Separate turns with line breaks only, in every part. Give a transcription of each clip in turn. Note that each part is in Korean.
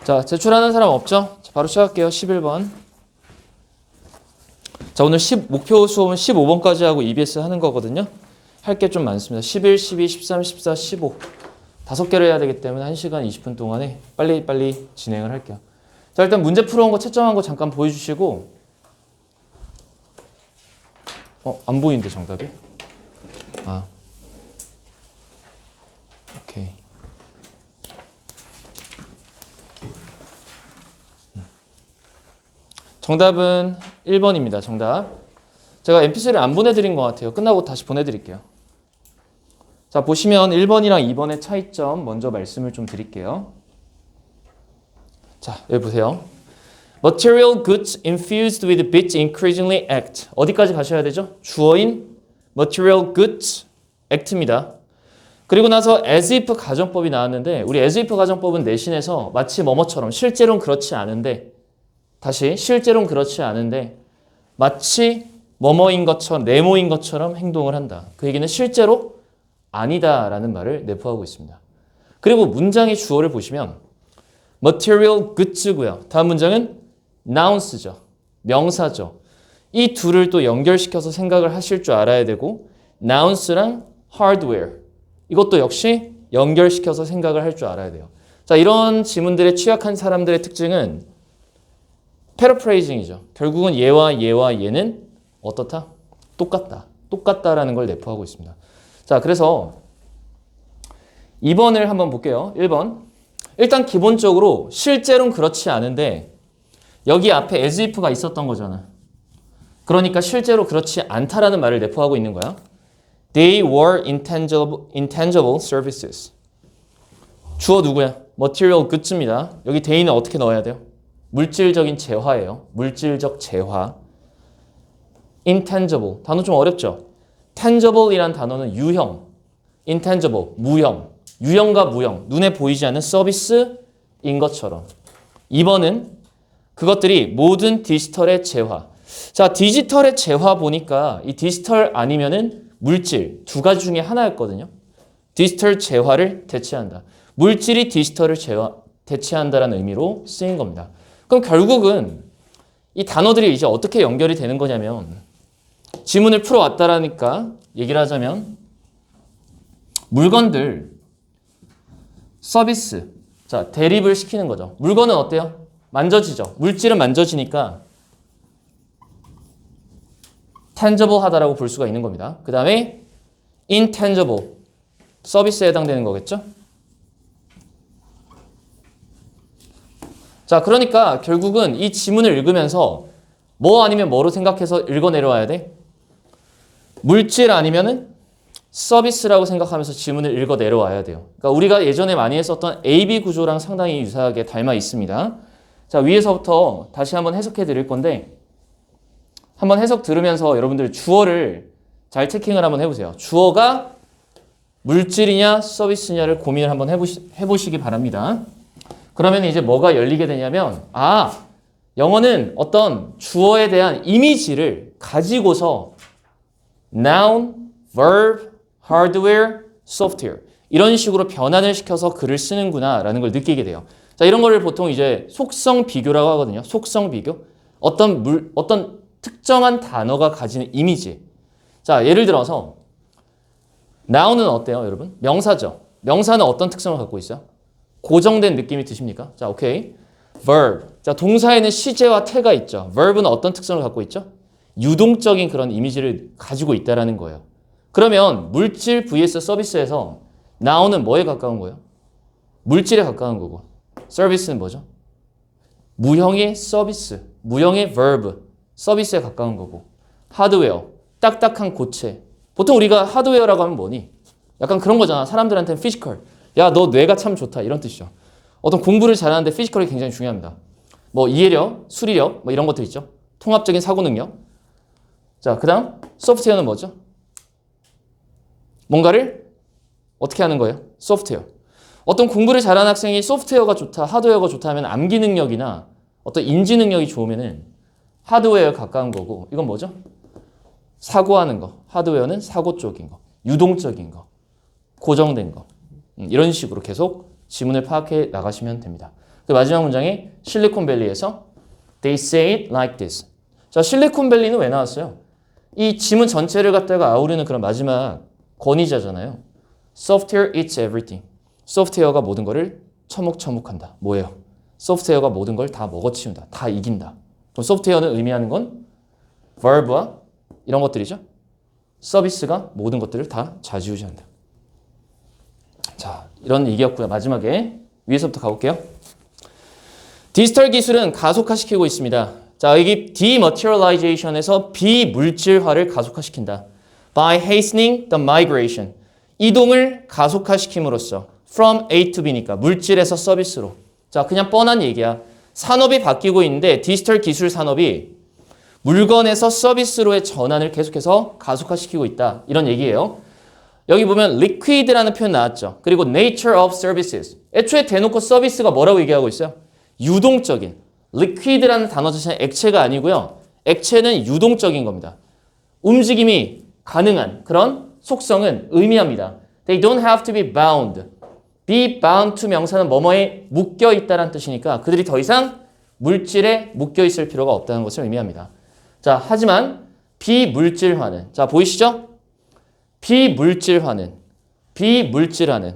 자, 제출하는 사람 없죠? 자, 바로 시작할게요. 11번. 자, 오늘 목표 수업은 15번까지 하고 EBS 하는 거거든요. 할 게 좀 많습니다. 11, 12, 13, 14, 15. 5개를 해야 되기 때문에 1시간 20분 동안에 빨리 진행을 할게요. 자, 일단 문제 풀어온 거 채점한 거 잠깐 보여주시고. 안 보이는데 정답이? 오케이. 정답은 1번입니다. 정답. 제가 mp3를 안 보내드린 것 같아요. 끝나고 다시 보내드릴게요. 자, 보시면 1번이랑 2번의 차이점 먼저 말씀을 좀 드릴게요. 자, 여기 보세요. Material goods infused with bits increasingly act. 어디까지 가셔야 되죠? 주어인 material goods act입니다. 그리고 나서 as if 가정법이 나왔는데 우리 as if 가정법은 내신에서 마치 뭐뭐처럼 실제로는 그렇지 않은데 다시 실제로는 그렇지 않은데 마치 뭐뭐인 것처럼 네모인 것처럼 행동을 한다. 그 얘기는 실제로 아니다라는 말을 내포하고 있습니다. 그리고 문장의 주어를 보시면 material goods고요. 다음 문장은 nouns죠. 명사죠. 이 둘을 또 연결시켜서 생각을 하실 줄 알아야 되고 nouns랑 hardware 이것도 역시 연결시켜서 생각을 할 줄 알아야 돼요. 자, 이런 지문들에 취약한 사람들의 특징은 paraphrasing이죠. 결국은 얘와 얘는 어떻다? 똑같다. 똑같다라는 걸 내포하고 있습니다. 자, 그래서 2번을 한번 볼게요. 1번. 일단 기본적으로 실제로는 그렇지 않은데 여기 앞에 as if가 있었던 거잖아. 그러니까 실제로 그렇지 않다라는 말을 내포하고 있는 거야. They were intangible services. 주어 누구야? material goods입니다. 여기 they는 어떻게 넣어야 돼요? 물질적인 재화예요. 물질적 재화. intangible. 단어 좀 어렵죠? tangible이란 단어는 유형. intangible, 무형. 유형과 무형. 눈에 보이지 않는 서비스인 것처럼. 2번은 그것들이 모든 디지털의 재화. 자, 디지털의 재화 보니까 이 디지털 아니면은 물질 두 가지 중에 하나였거든요. 디지털 재화를 대체한다. 물질이 디지털을 대체한다라는 의미로 쓰인 겁니다. 그럼 결국은 이 단어들이 이제 어떻게 연결이 되는 거냐면 지문을 풀어왔다라니까 얘기를 하자면 물건들, 서비스, 자, 대립을 시키는 거죠. 물건은 어때요? 만져지죠. 물질은 만져지니까 tangible 하다라고 볼 수가 있는 겁니다. 그 다음에 intangible, 서비스에 해당되는 거겠죠? 자, 그러니까 결국은 이 지문을 읽으면서 뭐 아니면 뭐로 생각해서 읽어 내려와야 돼? 물질 아니면은 서비스라고 생각하면서 지문을 읽어 내려와야 돼요. 그러니까 우리가 예전에 많이 했었던 AB 구조랑 상당히 유사하게 닮아 있습니다. 자, 위에서부터 다시 한번 해석해 드릴 건데 한번 해석 들으면서 여러분들 주어를 잘 체킹을 한번 해보세요. 주어가 물질이냐 서비스냐를 고민을 한번 해보시기 바랍니다. 그러면 이제 뭐가 열리게 되냐면 영어는 어떤 주어에 대한 이미지를 가지고서 noun, verb, hardware, software 이런 식으로 변환을 시켜서 글을 쓰는구나 라는 걸 느끼게 돼요. 자, 이런 거를 보통 이제 속성 비교라고 하거든요. 속성 비교. 어떤 특정한 단어가 가지는 이미지. 자, 예를 들어서 noun은 어때요, 여러분? 명사죠. 명사는 어떤 특성을 갖고 있어요? 고정된 느낌이 드십니까? 자, 오케이. verb. 자, 동사에는 시제와 태가 있죠. verb는 어떤 특성을 갖고 있죠? 유동적인 그런 이미지를 가지고 있다라는 거예요. 그러면 물질 vs 서비스에서 noun은 뭐에 가까운 거예요? 물질에 가까운 거고. 서비스는 뭐죠? 무형의 서비스, 무형의 verb, 서비스에 가까운 거고. 하드웨어, 딱딱한 고체. 보통 우리가 하드웨어라고 하면 뭐니? 약간 그런 거잖아. 사람들한테는 피지컬. 야, 너 뇌가 참 좋다. 이런 뜻이죠. 어떤 공부를 잘하는데 피지컬이 굉장히 중요합니다. 뭐 이해력, 수리력, 뭐 이런 것들 있죠. 통합적인 사고 능력. 자, 그 다음 소프트웨어는 뭐죠? 뭔가를 어떻게 하는 거예요? 소프트웨어. 어떤 공부를 잘하는 학생이 소프트웨어가 좋다, 하드웨어가 좋다 하면 암기 능력이나 어떤 인지 능력이 좋으면은 하드웨어에 가까운 거고, 이건 뭐죠? 사고하는 거. 하드웨어는 사고 쪽인 거. 유동적인 거. 고정된 거. 이런 식으로 계속 지문을 파악해 나가시면 됩니다. 그 마지막 문장이 실리콘밸리에서 They say it like this. 자, 실리콘밸리는 왜 나왔어요? 이 지문 전체를 갖다가 아우르는 그런 마지막 권위자잖아요. Software eats everything. 소프트웨어가 모든 거를 처묵처묵한다. 뭐예요? 소프트웨어가 모든 걸 다 먹어치운다. 다 이긴다. 그럼 소프트웨어는 의미하는 건 verb와 이런 것들이죠. 서비스가 모든 것들을 다 좌지우지한다. 자, 이런 얘기였고요. 마지막에 위에서부터 가볼게요. 디지털 기술은 가속화시키고 있습니다. 자, 여기 dematerialization에서 비물질화를 가속화시킨다. By hastening the migration. 이동을 가속화시킴으로써 from A to B니까 물질에서 서비스로. 자, 그냥 뻔한 얘기야. 산업이 바뀌고 있는데 디지털 기술 산업이 물건에서 서비스로의 전환을 계속해서 가속화시키고 있다. 이런 얘기예요. 여기 보면 liquid라는 표현 나왔죠. 그리고 nature of services. 애초에 대놓고 서비스가 뭐라고 얘기하고 있어요? 유동적인. liquid라는 단어 자체는 액체가 아니고요. 액체는 유동적인 겁니다. 움직임이 가능한 그런 속성은 의미합니다. They don't have to be bound. be bound to 명사는 뭐뭐에 묶여 있다는 뜻이니까 그들이 더 이상 물질에 묶여 있을 필요가 없다는 것을 의미합니다. 자, 하지만 비물질화는, 자, 보이시죠? 비물질화는.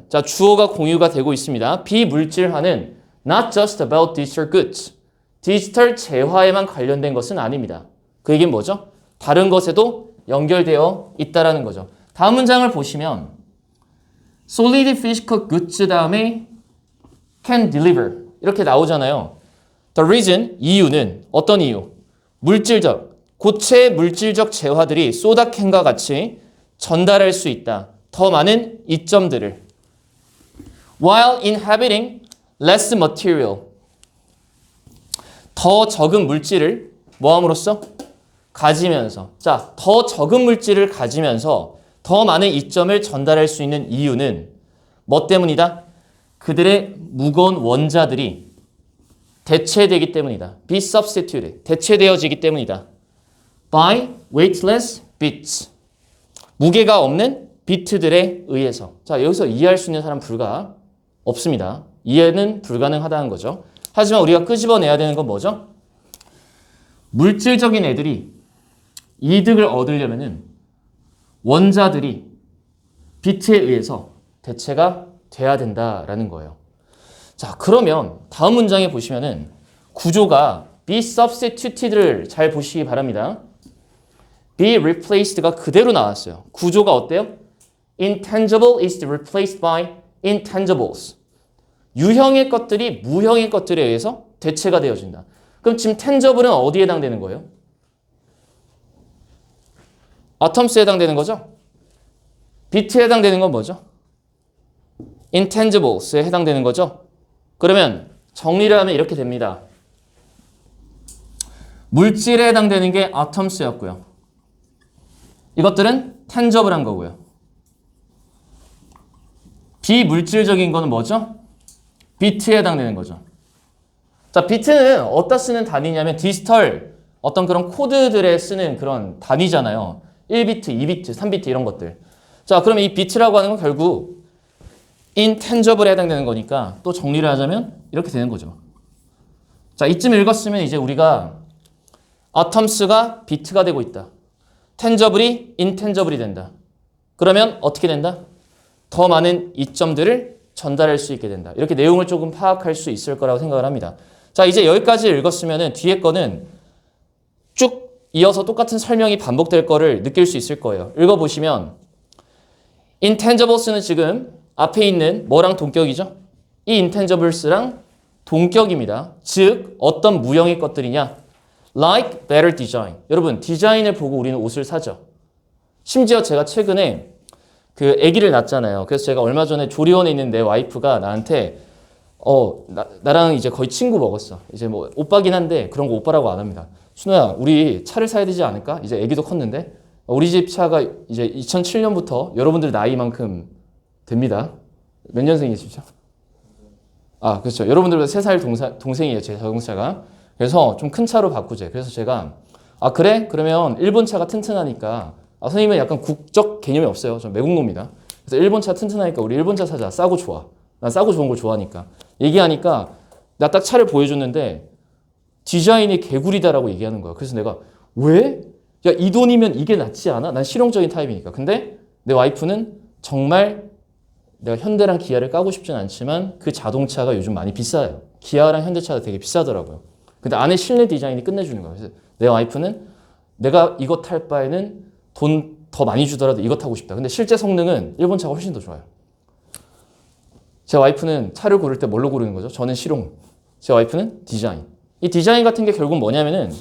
자, 주어가 공유가 되고 있습니다. 비물질화는 not just about digital goods. 디지털 재화에만 관련된 것은 아닙니다. 그 얘기는 뭐죠? 다른 것에도 연결되어 있다라는 거죠. 다음 문장을 보시면 solid physical goods 다음에 can deliver 이렇게 나오잖아요. The reason, 이유는 어떤 이유? 물질적, 고체 물질적 재화들이 소다캔과 같이 전달할 수 있다. 더 많은 이점들을. While inhabiting less material. 더 적은 물질을 뭐함으로써? 가지면서. 자, 더 적은 물질을 가지면서 더 많은 이점을 전달할 수 있는 이유는 뭐 때문이다? 그들의 무거운 원자들이 대체되기 때문이다. be substituted. 대체되어지기 때문이다. by weightless bits. 무게가 없는 비트들에 의해서. 자, 여기서 이해할 수 있는 사람 불가 없습니다. 이해는 불가능하다는 거죠. 하지만 우리가 끄집어내야 되는 건 뭐죠? 물질적인 애들이 이득을 얻으려면은 원자들이 비트에 의해서 대체가 돼야 된다라는 거예요. 자, 그러면 다음 문장에 보시면은 구조가 be substituted를 잘 보시기 바랍니다. be replaced가 그대로 나왔어요. 구조가 어때요? intangible is replaced by intangibles. 유형의 것들이 무형의 것들에 의해서 대체가 되어진다. 그럼 지금 tangible은 어디에 해당되는 거예요? atoms에 해당되는 거죠? 비트에 해당되는 건 뭐죠? intangibles에 해당되는 거죠? 그러면 정리를 하면 이렇게 됩니다. 물질에 해당되는 게 atoms였고요. 이것들은 tangible한 거고요. 비물질적인 거는 뭐죠? 비트에 해당되는 거죠. 자, 비트는 어디다 쓰는 단위냐면 디지털 어떤 그런 코드들에 쓰는 그런 단위잖아요. 1비트, 2비트, 3비트 이런 것들. 자, 그러면 이 비트라고 하는 건 결국 intangible에 해당되는 거니까 또 정리를 하자면 이렇게 되는 거죠. 자, 이쯤 읽었으면 이제 우리가 atoms가 비트가 되고 있다. tangible이 intangible이 된다. 그러면 어떻게 된다? 더 많은 이점들을 전달할 수 있게 된다. 이렇게 내용을 조금 파악할 수 있을 거라고 생각을 합니다. 자, 이제 여기까지 읽었으면 뒤에 거는 쭉 이어서 똑같은 설명이 반복될 거를 느낄 수 있을 거예요. 읽어보시면 intangibles는 지금 앞에 있는 뭐랑 동격이죠? 이 intangibles랑 동격입니다. 즉 어떤 무형의 것들이냐? Like better design. 여러분 디자인을 보고 우리는 옷을 사죠. 심지어 제가 최근에 그 아기를 낳았잖아요. 그래서 제가 얼마 전에 조리원에 있는 내 와이프가 나한테 나랑 이제 거의 친구 먹었어. 이제 뭐 오빠긴 한데 그런 거 오빠라고 안 합니다. 순호야, 우리 차를 사야 되지 않을까? 이제 아기도 컸는데 우리 집 차가 이제 2007년부터 여러분들 나이만큼 됩니다. 몇 년생이시죠? 아, 그렇죠. 여러분들보다 3살 동생이에요. 제 자동차가. 그래서 좀 큰 차로 바꾸재. 그래서 제가 그래? 그러면 일본 차가 튼튼하니까 선생님은 약간 국적 개념이 없어요. 전 외국노입니다. 그래서 일본 차 튼튼하니까 우리 일본 차 사자. 싸고 좋아. 난 싸고 좋은 걸 좋아하니까. 얘기하니까 나 딱 차를 보여줬는데 디자인이 개구리다라고 얘기하는 거야. 그래서 내가 왜? 야, 이 돈이면 이게 낫지 않아? 난 실용적인 타입이니까. 근데 내 와이프는 정말 내가 현대랑 기아를 까고 싶진 않지만 그 자동차가 요즘 많이 비싸요. 기아랑 현대차가 되게 비싸더라고요. 근데 안에 실내 디자인이 끝내주는 거예요. 그래서 내 와이프는 내가 이거 탈 바에는 돈 더 많이 주더라도 이거 타고 싶다. 근데 실제 성능은 일본 차가 훨씬 더 좋아요. 제 와이프는 차를 고를 때 뭘로 고르는 거죠? 저는 실용. 제 와이프는 디자인. 이 디자인 같은 게 결국 뭐냐면은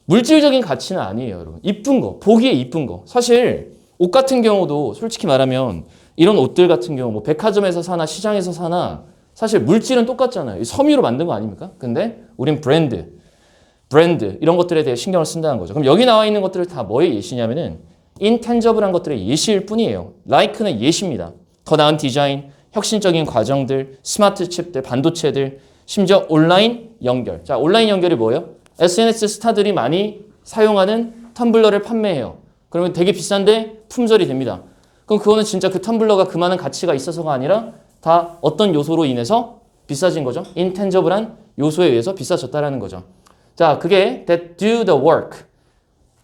물질적인 가치는 아니에요, 여러분. 이쁜 거, 보기에 이쁜 거. 사실 옷 같은 경우도 솔직히 말하면 이런 옷들 같은 경우 뭐 백화점에서 사나 시장에서 사나 사실 물질은 똑같잖아요. 섬유로 만든 거 아닙니까? 근데 우린 브랜드 이런 것들에 대해 신경을 쓴다는 거죠. 그럼 여기 나와 있는 것들을 다 뭐의 예시냐면은 intangible한 것들의 예시일 뿐이에요. like는 예시입니다. 더 나은 디자인, 혁신적인 과정들, 스마트 칩들, 반도체들, 심지어 온라인 연결. 자, 온라인 연결이 뭐예요? SNS 스타들이 많이 사용하는 텀블러를 판매해요. 그러면 되게 비싼데 품절이 됩니다. 그럼 그거는 진짜 그 텀블러가 그만한 가치가 있어서가 아니라 다 어떤 요소로 인해서 비싸진 거죠. intangible한 요소에 의해서 비싸졌다라는 거죠. 자, 그게 that do the work.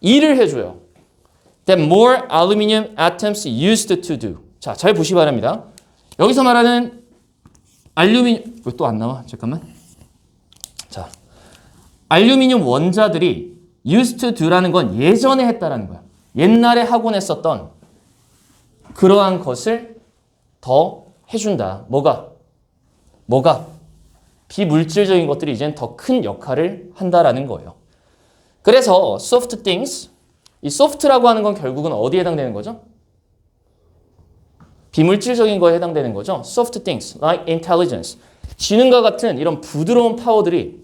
일을 해줘요. that more aluminum atoms used to do. 자, 잘 보시기 바랍니다. 여기서 말하는 알루미늄, 왜 또 안 나와? 잠깐만. 자, 알루미늄 원자들이 used to do라는 건 예전에 했다라는 거야. 옛날에 하곤 했었던 그러한 것을 더 해준다. 뭐가? 비물질적인 것들이 이젠 더 큰 역할을 한다라는 거예요. 그래서 soft things, 이 soft라고 하는 건 결국은 어디에 해당되는 거죠? 비물질적인 거에 해당되는 거죠. soft things like intelligence. 지능과 같은 이런 부드러운 파워들이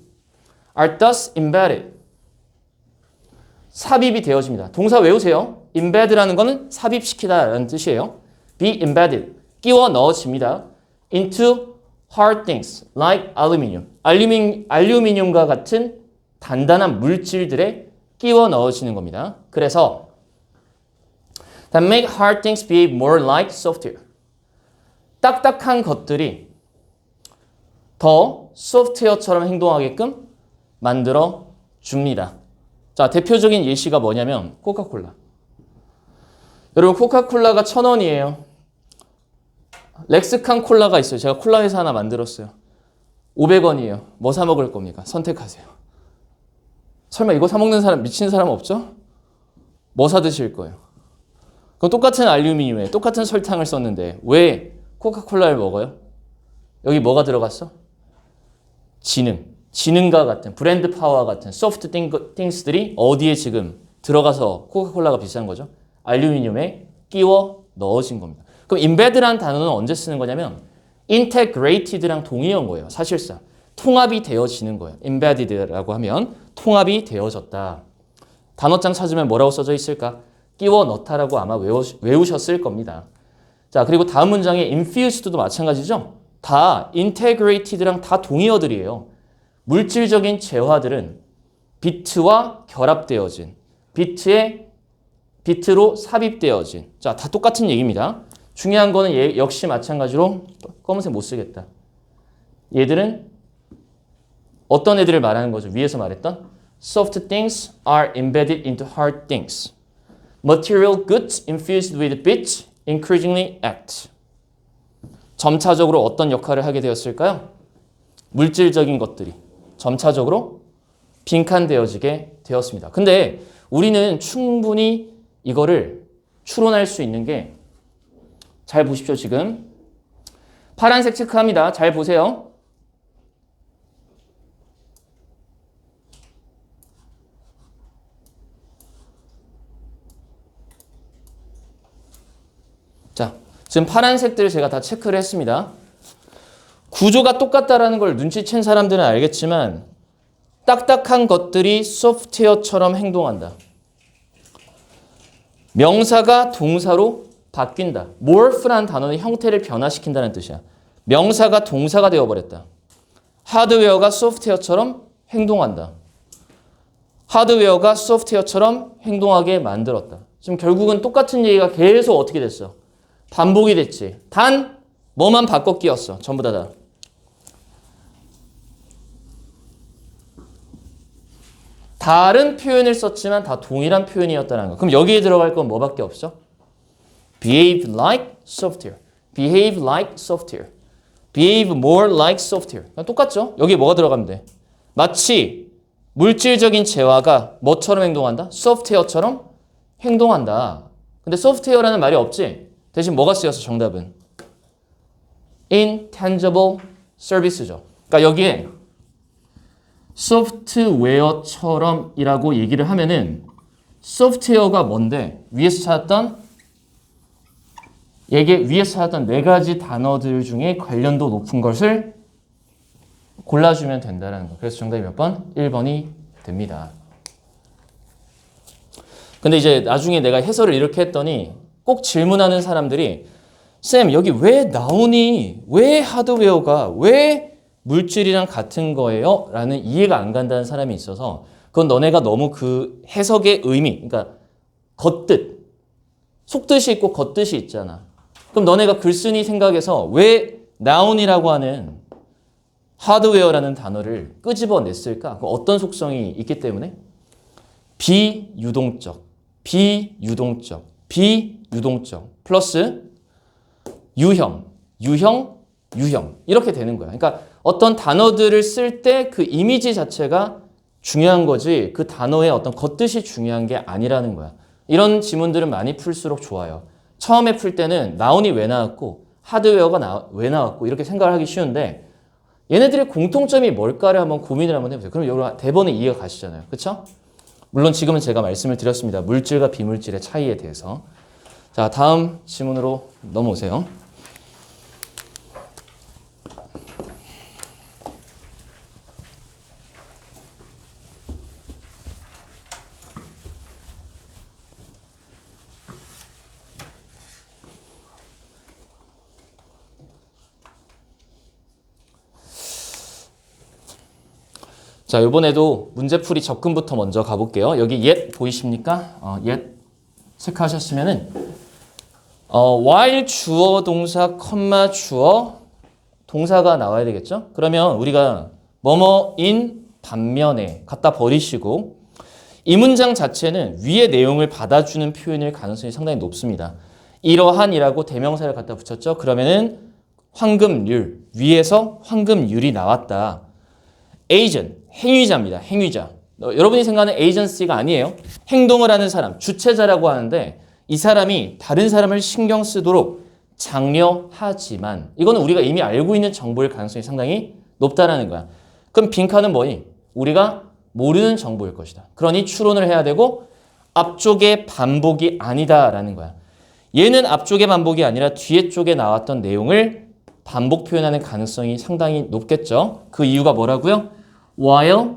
are thus embedded. 삽입이 되어집니다. 동사 외우세요. embed라는 거는 삽입시키다라는 뜻이에요. be embedded. 끼워 넣어집니다. into hard things like aluminum. 알루미늄과 같은 단단한 물질들에 끼워 넣어지는 겁니다. 그래서 that make hard things behave more like software. 딱딱한 것들이 더 소프트웨어처럼 행동하게끔 만들어 줍니다. 자, 대표적인 예시가 뭐냐면 코카콜라. 여러분 코카콜라가 1,000원이에요. 렉스칸 콜라가 있어요. 제가 콜라 회사 하나 만들었어요. 500원이에요. 뭐 사 먹을 겁니까? 선택하세요. 설마 이거 사 먹는 사람, 미친 사람 없죠? 뭐 사 드실 거예요? 그럼 똑같은 알루미늄에 똑같은 설탕을 썼는데 왜 코카콜라를 먹어요? 여기 뭐가 들어갔어? 지능과 같은 브랜드 파워와 같은 소프트 띵스들이 어디에 지금 들어가서 코카콜라가 비싼 거죠? 알루미늄에 끼워 넣어진 겁니다. 그럼 embedd라는 단어는 언제 쓰는 거냐면 integrated랑 동의어인 거예요. 사실상 통합이 되어지는 거예요. embedded라고 하면 통합이 되어졌다. 단어장 찾으면 뭐라고 써져 있을까? 끼워 넣다라고 아마 외우셨을 겁니다. 자, 그리고 다음 문장에 infused도 마찬가지죠. 다 integrated랑 다 동의어들이에요. 물질적인 재화들은 비트와 결합되어진, 비트로 삽입되어진. 자, 다 똑같은 얘기입니다. 중요한 거는 역시 마찬가지로 검은색 못 쓰겠다. 얘들은 어떤 애들을 말하는 거죠? 위에서 말했던 soft things are embedded into hard things. Material goods infused with bits increasingly act. 점차적으로 어떤 역할을 하게 되었을까요? 물질적인 것들이 점차적으로 빈칸되어지게 되었습니다. 근데 우리는 충분히 이거를 추론할 수 있는 게 잘 보십시오. 지금 파란색 체크합니다. 잘 보세요. 자, 지금 파란색들을 제가 다 체크를 했습니다. 구조가 똑같다라는 걸 눈치챈 사람들은 알겠지만 딱딱한 것들이 소프트웨어처럼 행동한다. 명사가 동사로 바뀐다. morph라는 단어는 형태를 변화시킨다는 뜻이야. 명사가 동사가 되어버렸다. 하드웨어가 소프트웨어처럼 행동한다. 하드웨어가 소프트웨어처럼 행동하게 만들었다. 지금 결국은 똑같은 얘기가 계속 어떻게 됐어? 반복이 됐지. 단 뭐만 바꿔 끼웠어. 전부 다. 다른 표현을 썼지만 다 동일한 표현이었다는 거. 그럼 여기에 들어갈 건 뭐밖에 없죠? behave like software. behave like software. behave more like software. 똑같죠? 여기에 뭐가 들어가면 돼? 마치 물질적인 재화가 뭐처럼 행동한다? 소프트웨어처럼 행동한다. 근데 소프트웨어라는 말이 없지? 대신 뭐가 쓰여서 정답은? intangible service죠. 그러니까 여기에 소프트웨어처럼 이라고 얘기를 하면은 소프트웨어가 뭔데? 위에서 찾았던 네 가지 단어들 중에 관련도 높은 것을 골라주면 된다는 거. 그래서 정답이 몇 번? 1번이 됩니다. 근데 이제 나중에 내가 해설을 이렇게 했더니 꼭 질문하는 사람들이 쌤, 여기 왜 나오니? 왜 하드웨어가? 왜 물질이랑 같은 거예요? 라는 이해가 안 간다는 사람이 있어서 그건 너네가 너무 그 해석의 의미, 그러니까 겉뜻, 속뜻이 있고 겉뜻이 있잖아. 그럼 너네가 글쓴이 생각에서 왜 나온이라고 하는 하드웨어라는 단어를 끄집어냈을까? 어떤 속성이 있기 때문에? 비유동적 플러스 유형 이렇게 되는 거야. 그러니까 어떤 단어들을 쓸 때 그 이미지 자체가 중요한 거지 그 단어의 어떤 겉뜻이 중요한 게 아니라는 거야. 이런 지문들은 많이 풀수록 좋아요. 처음에 풀 때는 나온이 왜 나왔고 하드웨어가 왜 나왔고 이렇게 생각을 하기 쉬운데 얘네들의 공통점이 뭘까를 한번 고민을 한번 해보세요. 그럼 여러분 대본에 이해가 가시잖아요. 그렇죠? 물론 지금은 제가 말씀을 드렸습니다. 물질과 비물질의 차이에 대해서. 자, 다음 지문으로 넘어오세요. 자, 이번에도 문제풀이 접근부터 먼저 가볼게요. 여기 옛 보이십니까? 옛 체크하셨으면은 while 주어 동사 컴마 주어 동사가 나와야 되겠죠? 그러면 우리가 뭐뭐인 반면에 갖다 버리시고 이 문장 자체는 위의 내용을 받아주는 표현일 가능성이 상당히 높습니다. 이러한이라고 대명사를 갖다 붙였죠? 그러면은 황금률, 위에서 황금률이 나왔다. agent, 행위자입니다. 행위자. 여러분이 생각하는 agency가 아니에요. 행동을 하는 사람, 주체자라고 하는데 이 사람이 다른 사람을 신경 쓰도록 장려하지만 이거는 우리가 이미 알고 있는 정보일 가능성이 상당히 높다라는 거야. 그럼 빈칸은 뭐니? 우리가 모르는 정보일 것이다. 그러니 추론을 해야 되고 앞쪽의 반복이 아니다라는 거야. 얘는 앞쪽의 반복이 아니라 뒤에 쪽에 나왔던 내용을 반복 표현하는 가능성이 상당히 높겠죠. 그 이유가 뭐라고요? while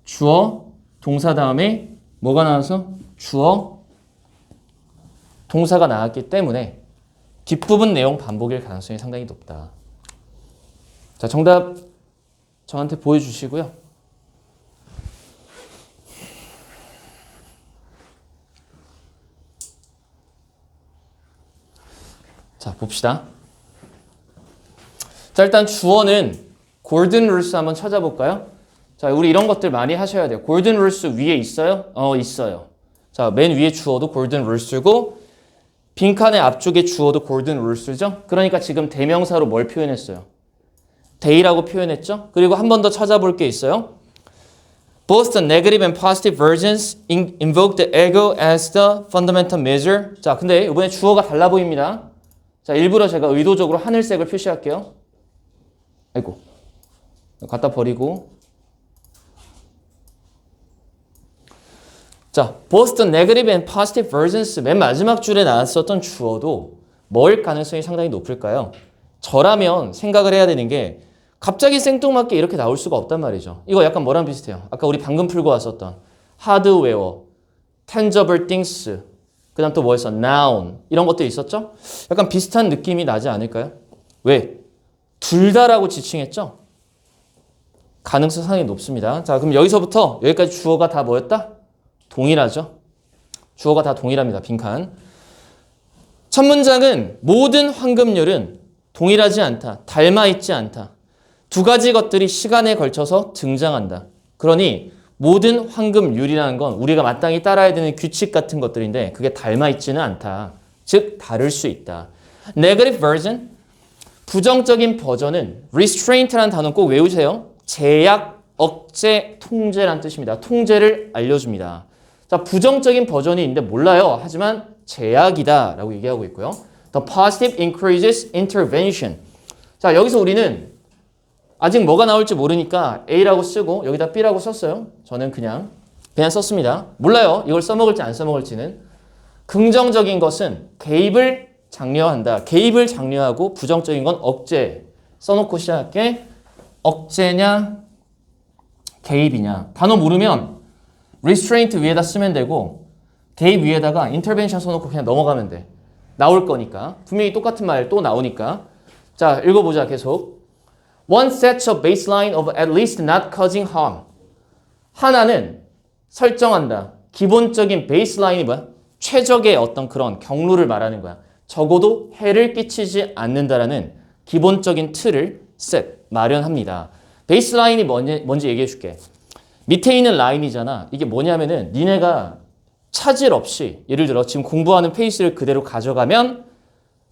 주어 동사 다음에 뭐가 나와서 주어 동사가 나왔기 때문에 뒷부분 내용 반복일 가능성이 상당히 높다. 자, 정답 저한테 보여주시고요. 자, 봅시다. 자, 일단 주어는 골든 룰스 한번 찾아볼까요? 자, 우리 이런 것들 많이 하셔야 돼요. 골든 룰스 위에 있어요? 있어요. 자, 맨 위에 주어도 골든 룰스고 빈칸의 앞쪽에 주어도 골든 룰스죠? 그러니까 지금 대명사로 뭘 표현했어요? day라고 표현했죠? 그리고 한 번 더 찾아볼 게 있어요. Both the negative and positive versions invoke the ego as the fundamental measure. 자, 근데 이번에 주어가 달라 보입니다. 자, 일부러 제가 의도적으로 하늘색을 표시할게요. 아이고. 갖다 버리고. 자, both the negative and positive versions 맨 마지막 줄에 나왔었던 주어도 뭐일 가능성이 상당히 높을까요? 저라면 생각을 해야 되는 게 갑자기 생뚱맞게 이렇게 나올 수가 없단 말이죠. 이거 약간 뭐랑 비슷해요? 아까 우리 방금 풀고 왔었던 hardware, tangible things, 그 다음 또 뭐 했어? noun 이런 것들이 있었죠? 약간 비슷한 느낌이 나지 않을까요? 왜? 둘 다라고 지칭했죠? 가능성 상당히 높습니다. 자, 그럼 여기서부터 여기까지 주어가 다 뭐였다? 동일하죠? 주어가 다 동일합니다. 빈칸. 첫 문장은 모든 황금률은 동일하지 않다. 닮아 있지 않다. 두 가지 것들이 시간에 걸쳐서 등장한다. 그러니 모든 황금률이라는 건 우리가 마땅히 따라야 되는 규칙 같은 것들인데 그게 닮아 있지는 않다. 즉 다를 수 있다. Negative version, 부정적인 버전은 restraint라는 단어 꼭 외우세요. 제약, 억제, 통제란 뜻입니다. 통제를 알려줍니다. 자, 부정적인 버전이 있는데 몰라요. 하지만 제약이다 라고 얘기하고 있고요. The positive encourages intervention. 자, 여기서 우리는 아직 뭐가 나올지 모르니까 A라고 쓰고 여기다 B라고 썼어요. 저는 그냥 썼습니다. 몰라요. 이걸 써먹을지 안 써먹을지는. 긍정적인 것은 개입을 장려한다. 개입을 장려하고 부정적인 건 억제. 써놓고 시작할게. 억제냐 개입이냐. 단어 모르면 restraint 위에다 쓰면 되고 개입 위에다가 intervention 써놓고 그냥 넘어가면 돼. 나올 거니까. 분명히 똑같은 말 또 나오니까. 자, 읽어보자 계속. One sets a baseline of at least not causing harm. 하나는 설정한다. 기본적인 베이스라인이 뭐야? 최적의 어떤 그런 경로를 말하는 거야. 적어도 해를 끼치지 않는다라는 기본적인 틀을 마련합니다. 베이스라인이 뭔지 얘기해 줄게. 밑에 있는 라인이잖아. 이게 뭐냐면은 니네가 차질 없이 예를 들어 지금 공부하는 페이스를 그대로 가져가면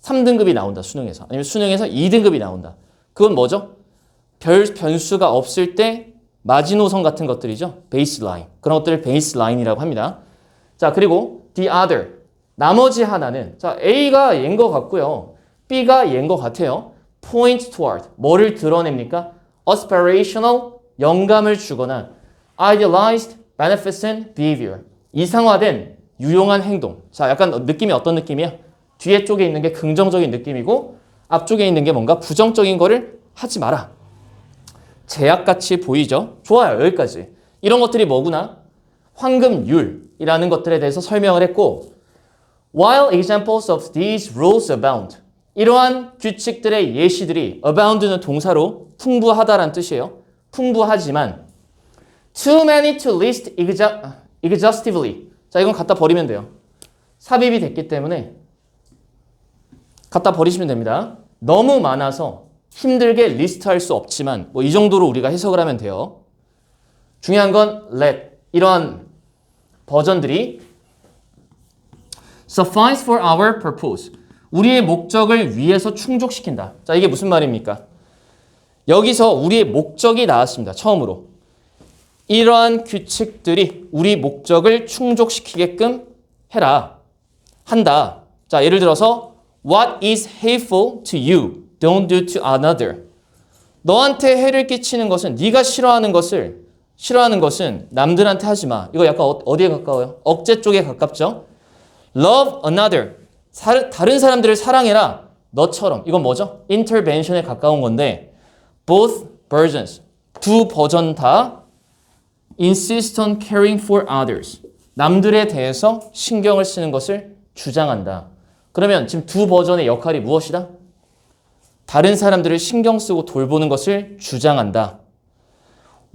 3등급이 나온다. 수능에서. 아니면 수능에서 2등급이 나온다. 그건 뭐죠? 별 변수가 없을 때 마지노선 같은 것들이죠. 베이스라인. 그런 것들을 베이스라인이라고 합니다. 자, 그리고 the other. 나머지 하나는 자, A가 얘인 것 같고요. B가 얘인 것 같아요. point toward. 뭐를 드러냅니까? aspirational. 영감을 주거나 idealized beneficent behavior. 이상화된 유용한 행동. 자, 약간 느낌이 어떤 느낌이야? 뒤에 쪽에 있는 게 긍정적인 느낌이고 앞쪽에 있는 게 뭔가 부정적인 거를 하지 마라. 제약같이 보이죠? 좋아요. 여기까지. 이런 것들이 뭐구나? 황금률이라는 것들에 대해서 설명을 했고 While examples of these rules abound. 이러한 규칙들의 예시들이 abound는 동사로 풍부하다라는 뜻이에요. 풍부하지만 too many to list exhaustively. 자, 이건 갖다 버리면 돼요. 삽입이 됐기 때문에 갖다 버리시면 됩니다. 너무 많아서 힘들게 리스트할 수 없지만 뭐 이 정도로 우리가 해석을 하면 돼요. 중요한 건 let. 이러한 버전들이 suffice for our purpose. 우리의 목적을 위해서 충족시킨다. 자, 이게 무슨 말입니까? 여기서 우리의 목적이 나왔습니다. 처음으로. 이러한 규칙들이 우리 목적을 충족시키게끔 해라. 한다. 자, 예를 들어서 What is hateful to you? Don't do to another. 너한테 해를 끼치는 것은 네가 싫어하는 것은 남들한테 하지 마. 이거 약간 어디에 가까워요? 억제 쪽에 가깝죠? Love another. 다른 사람들을 사랑해라. 너처럼. 이건 뭐죠? intervention에 가까운 건데 both versions. 두 버전 다 insist on caring for others. 남들에 대해서 신경을 쓰는 것을 주장한다. 그러면 지금 두 버전의 역할이 무엇이다? 다른 사람들을 신경 쓰고 돌보는 것을 주장한다.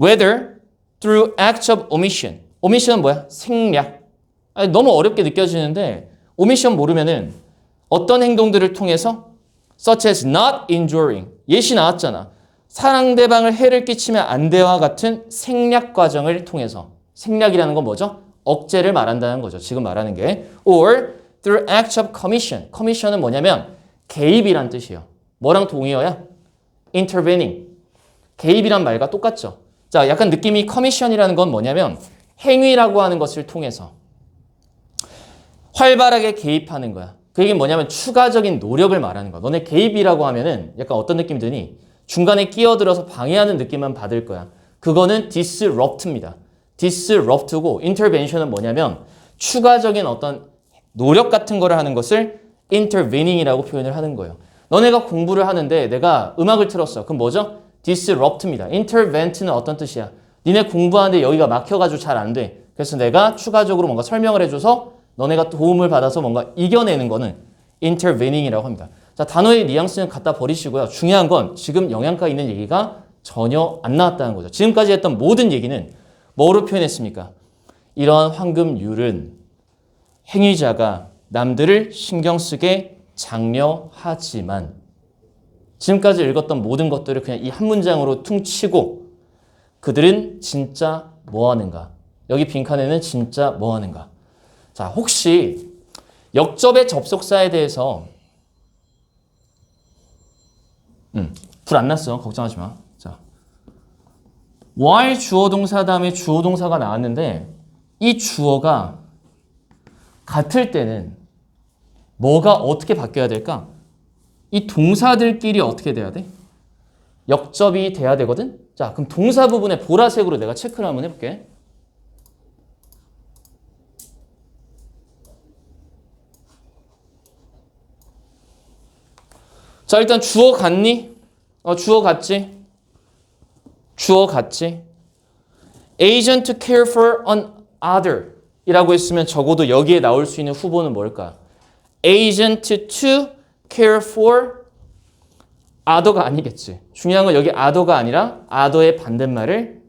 Whether through acts of omission. omission은 뭐야? 생략. 아니, 너무 어렵게 느껴지는데 omission 모르면은 어떤 행동들을 통해서 such as not injuring. 예시 나왔잖아. 상대방을 해를 끼치면 안 돼와 같은 생략 과정을 통해서. 생략이라는 건 뭐죠? 억제를 말한다는 거죠. 지금 말하는 게. Or through acts of commission. commission은 뭐냐면 개입이란 뜻이에요. 뭐랑 동의어야? intervening. 개입이란 말과 똑같죠. 자, 약간 느낌이 commission이라는 건 뭐냐면 행위라고 하는 것을 통해서 활발하게 개입하는 거야. 그 얘기는 뭐냐면 추가적인 노력을 말하는 거야. 너네 개입이라고 하면은 약간 어떤 느낌 드니? 중간에 끼어들어서 방해하는 느낌만 받을 거야. 그거는 disrupt입니다. disrupt고 intervention은 뭐냐면 추가적인 어떤 노력 같은 거를 하는 것을 intervening이라고 표현을 하는 거예요. 너네가 공부를 하는데 내가 음악을 틀었어. 그럼 뭐죠? disrupt입니다. intervent는 어떤 뜻이야? 니네 공부하는데 여기가 막혀가지고 잘 안 돼. 그래서 내가 추가적으로 뭔가 설명을 해줘서 너네가 도움을 받아서 뭔가 이겨내는 거는 intervening이라고 합니다. 자, 단어의 뉘앙스는 갖다 버리시고요. 중요한 건 지금 영양가 있는 얘기가 전혀 안 나왔다는 거죠. 지금까지 했던 모든 얘기는 뭐로 표현했습니까? 이러한 황금률은 행위자가 남들을 신경 쓰게 장려하지만 지금까지 읽었던 모든 것들을 그냥 이 한 문장으로 퉁치고 그들은 진짜 뭐 하는가? 여기 빈칸에는 진짜 뭐 하는가? 자, 혹시 역접의 접속사에 대해서 불 안 났어. 걱정하지 마. 자, while 주어 동사 다음에 주어 동사가 나왔는데 이 주어가 같을 때는 뭐가 어떻게 바뀌어야 될까? 이 동사들끼리 어떻게 돼야 돼? 역접이 돼야 되거든? 자, 그럼 동사 부분에 보라색으로 내가 체크를 한번 해볼게. 자, 일단 주어 같니? 주어 같지? 주어 같지? agent to care for an other 이라고 했으면 적어도 여기에 나올 수 있는 후보는 뭘까? agent to care for other가 아니겠지. 중요한 건 여기 other가 아니라 other의 반대말을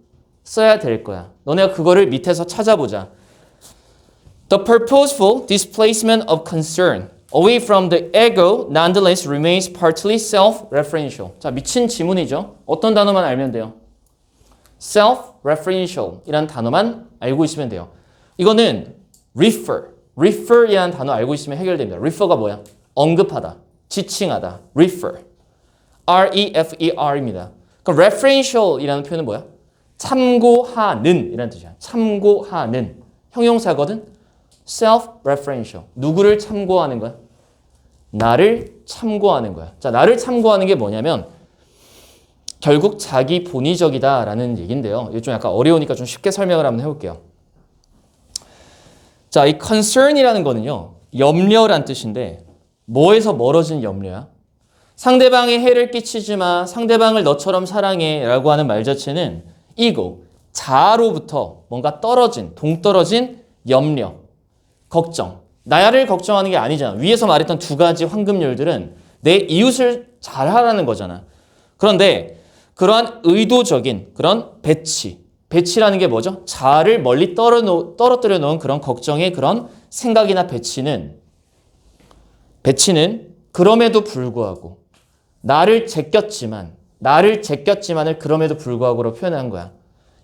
써야 될 거야. 너네가 그거를 밑에서 찾아보자. The purposeful displacement of concern away from the ego nonetheless remains partly self-referential. 자, 미친 지문이죠. 어떤 단어만 알면 돼요? self-referential 이란 단어만 알고 있으면 돼요. 이거는 refer이라는 단어 알고 있으면 해결됩니다. refer가 뭐야? 언급하다, 지칭하다, refer. R-E-F-E-R입니다. 그럼 referential이라는 표현은 뭐야? 참고하는 이라는 뜻이야. 참고하는 형용사거든. self-referential. 누구를 참고하는 거야? 나를 참고하는 거야. 자, 나를 참고하는 게 뭐냐면 결국 자기 본의적이다라는 얘기인데요. 이거 좀 약간 어려우니까 좀 쉽게 설명을 한번 해볼게요. 자, 이 concern이라는 거는요. 염려란 뜻인데 뭐에서 멀어진 염려야? 상대방에 해를 끼치지 마, 상대방을 너처럼 사랑해 라고 하는 말 자체는 ego, 자아로부터 뭔가 떨어진, 동떨어진 염려, 걱정. 나를 걱정하는 게 아니잖아. 위에서 말했던 두 가지 황금률들은 내 이웃을 잘하라는 거잖아. 그런데 그러한 의도적인 그런 배치라는 게 뭐죠? 자아를 멀리 떨어뜨려 놓은 그런 걱정의 그런 생각이나 배치는 그럼에도 불구하고 나를 제꼈지만을 그럼에도 불구하고로 표현한 거야.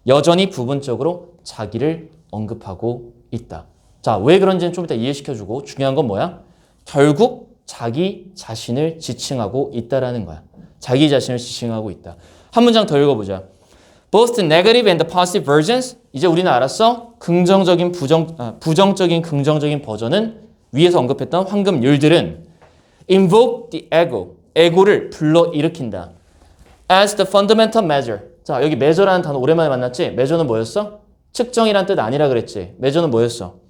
여전히 부분적으로 자기를 언급하고 있다. 자, 왜 그런지는 좀 이따 이해시켜주고 중요한 건 뭐야? 결국 자기 자신을 지칭하고 있다라는 거야. 자기 자신을 지칭하고 있다. 한 문장 더 읽어보자. Both the negative and the positive versions. 이제 우리는 알았어. 긍정적인 부정적인 긍정적인 버전은 위에서 언급했던 황금률들은 invoke the ego. 에고를 불러일으킨다. As the fundamental measure. 자, 여기 measure라는 단어 오랜만에 만났지? measure는 뭐였어? 측정이란 뜻 아니라 그랬지? measure는 뭐였어?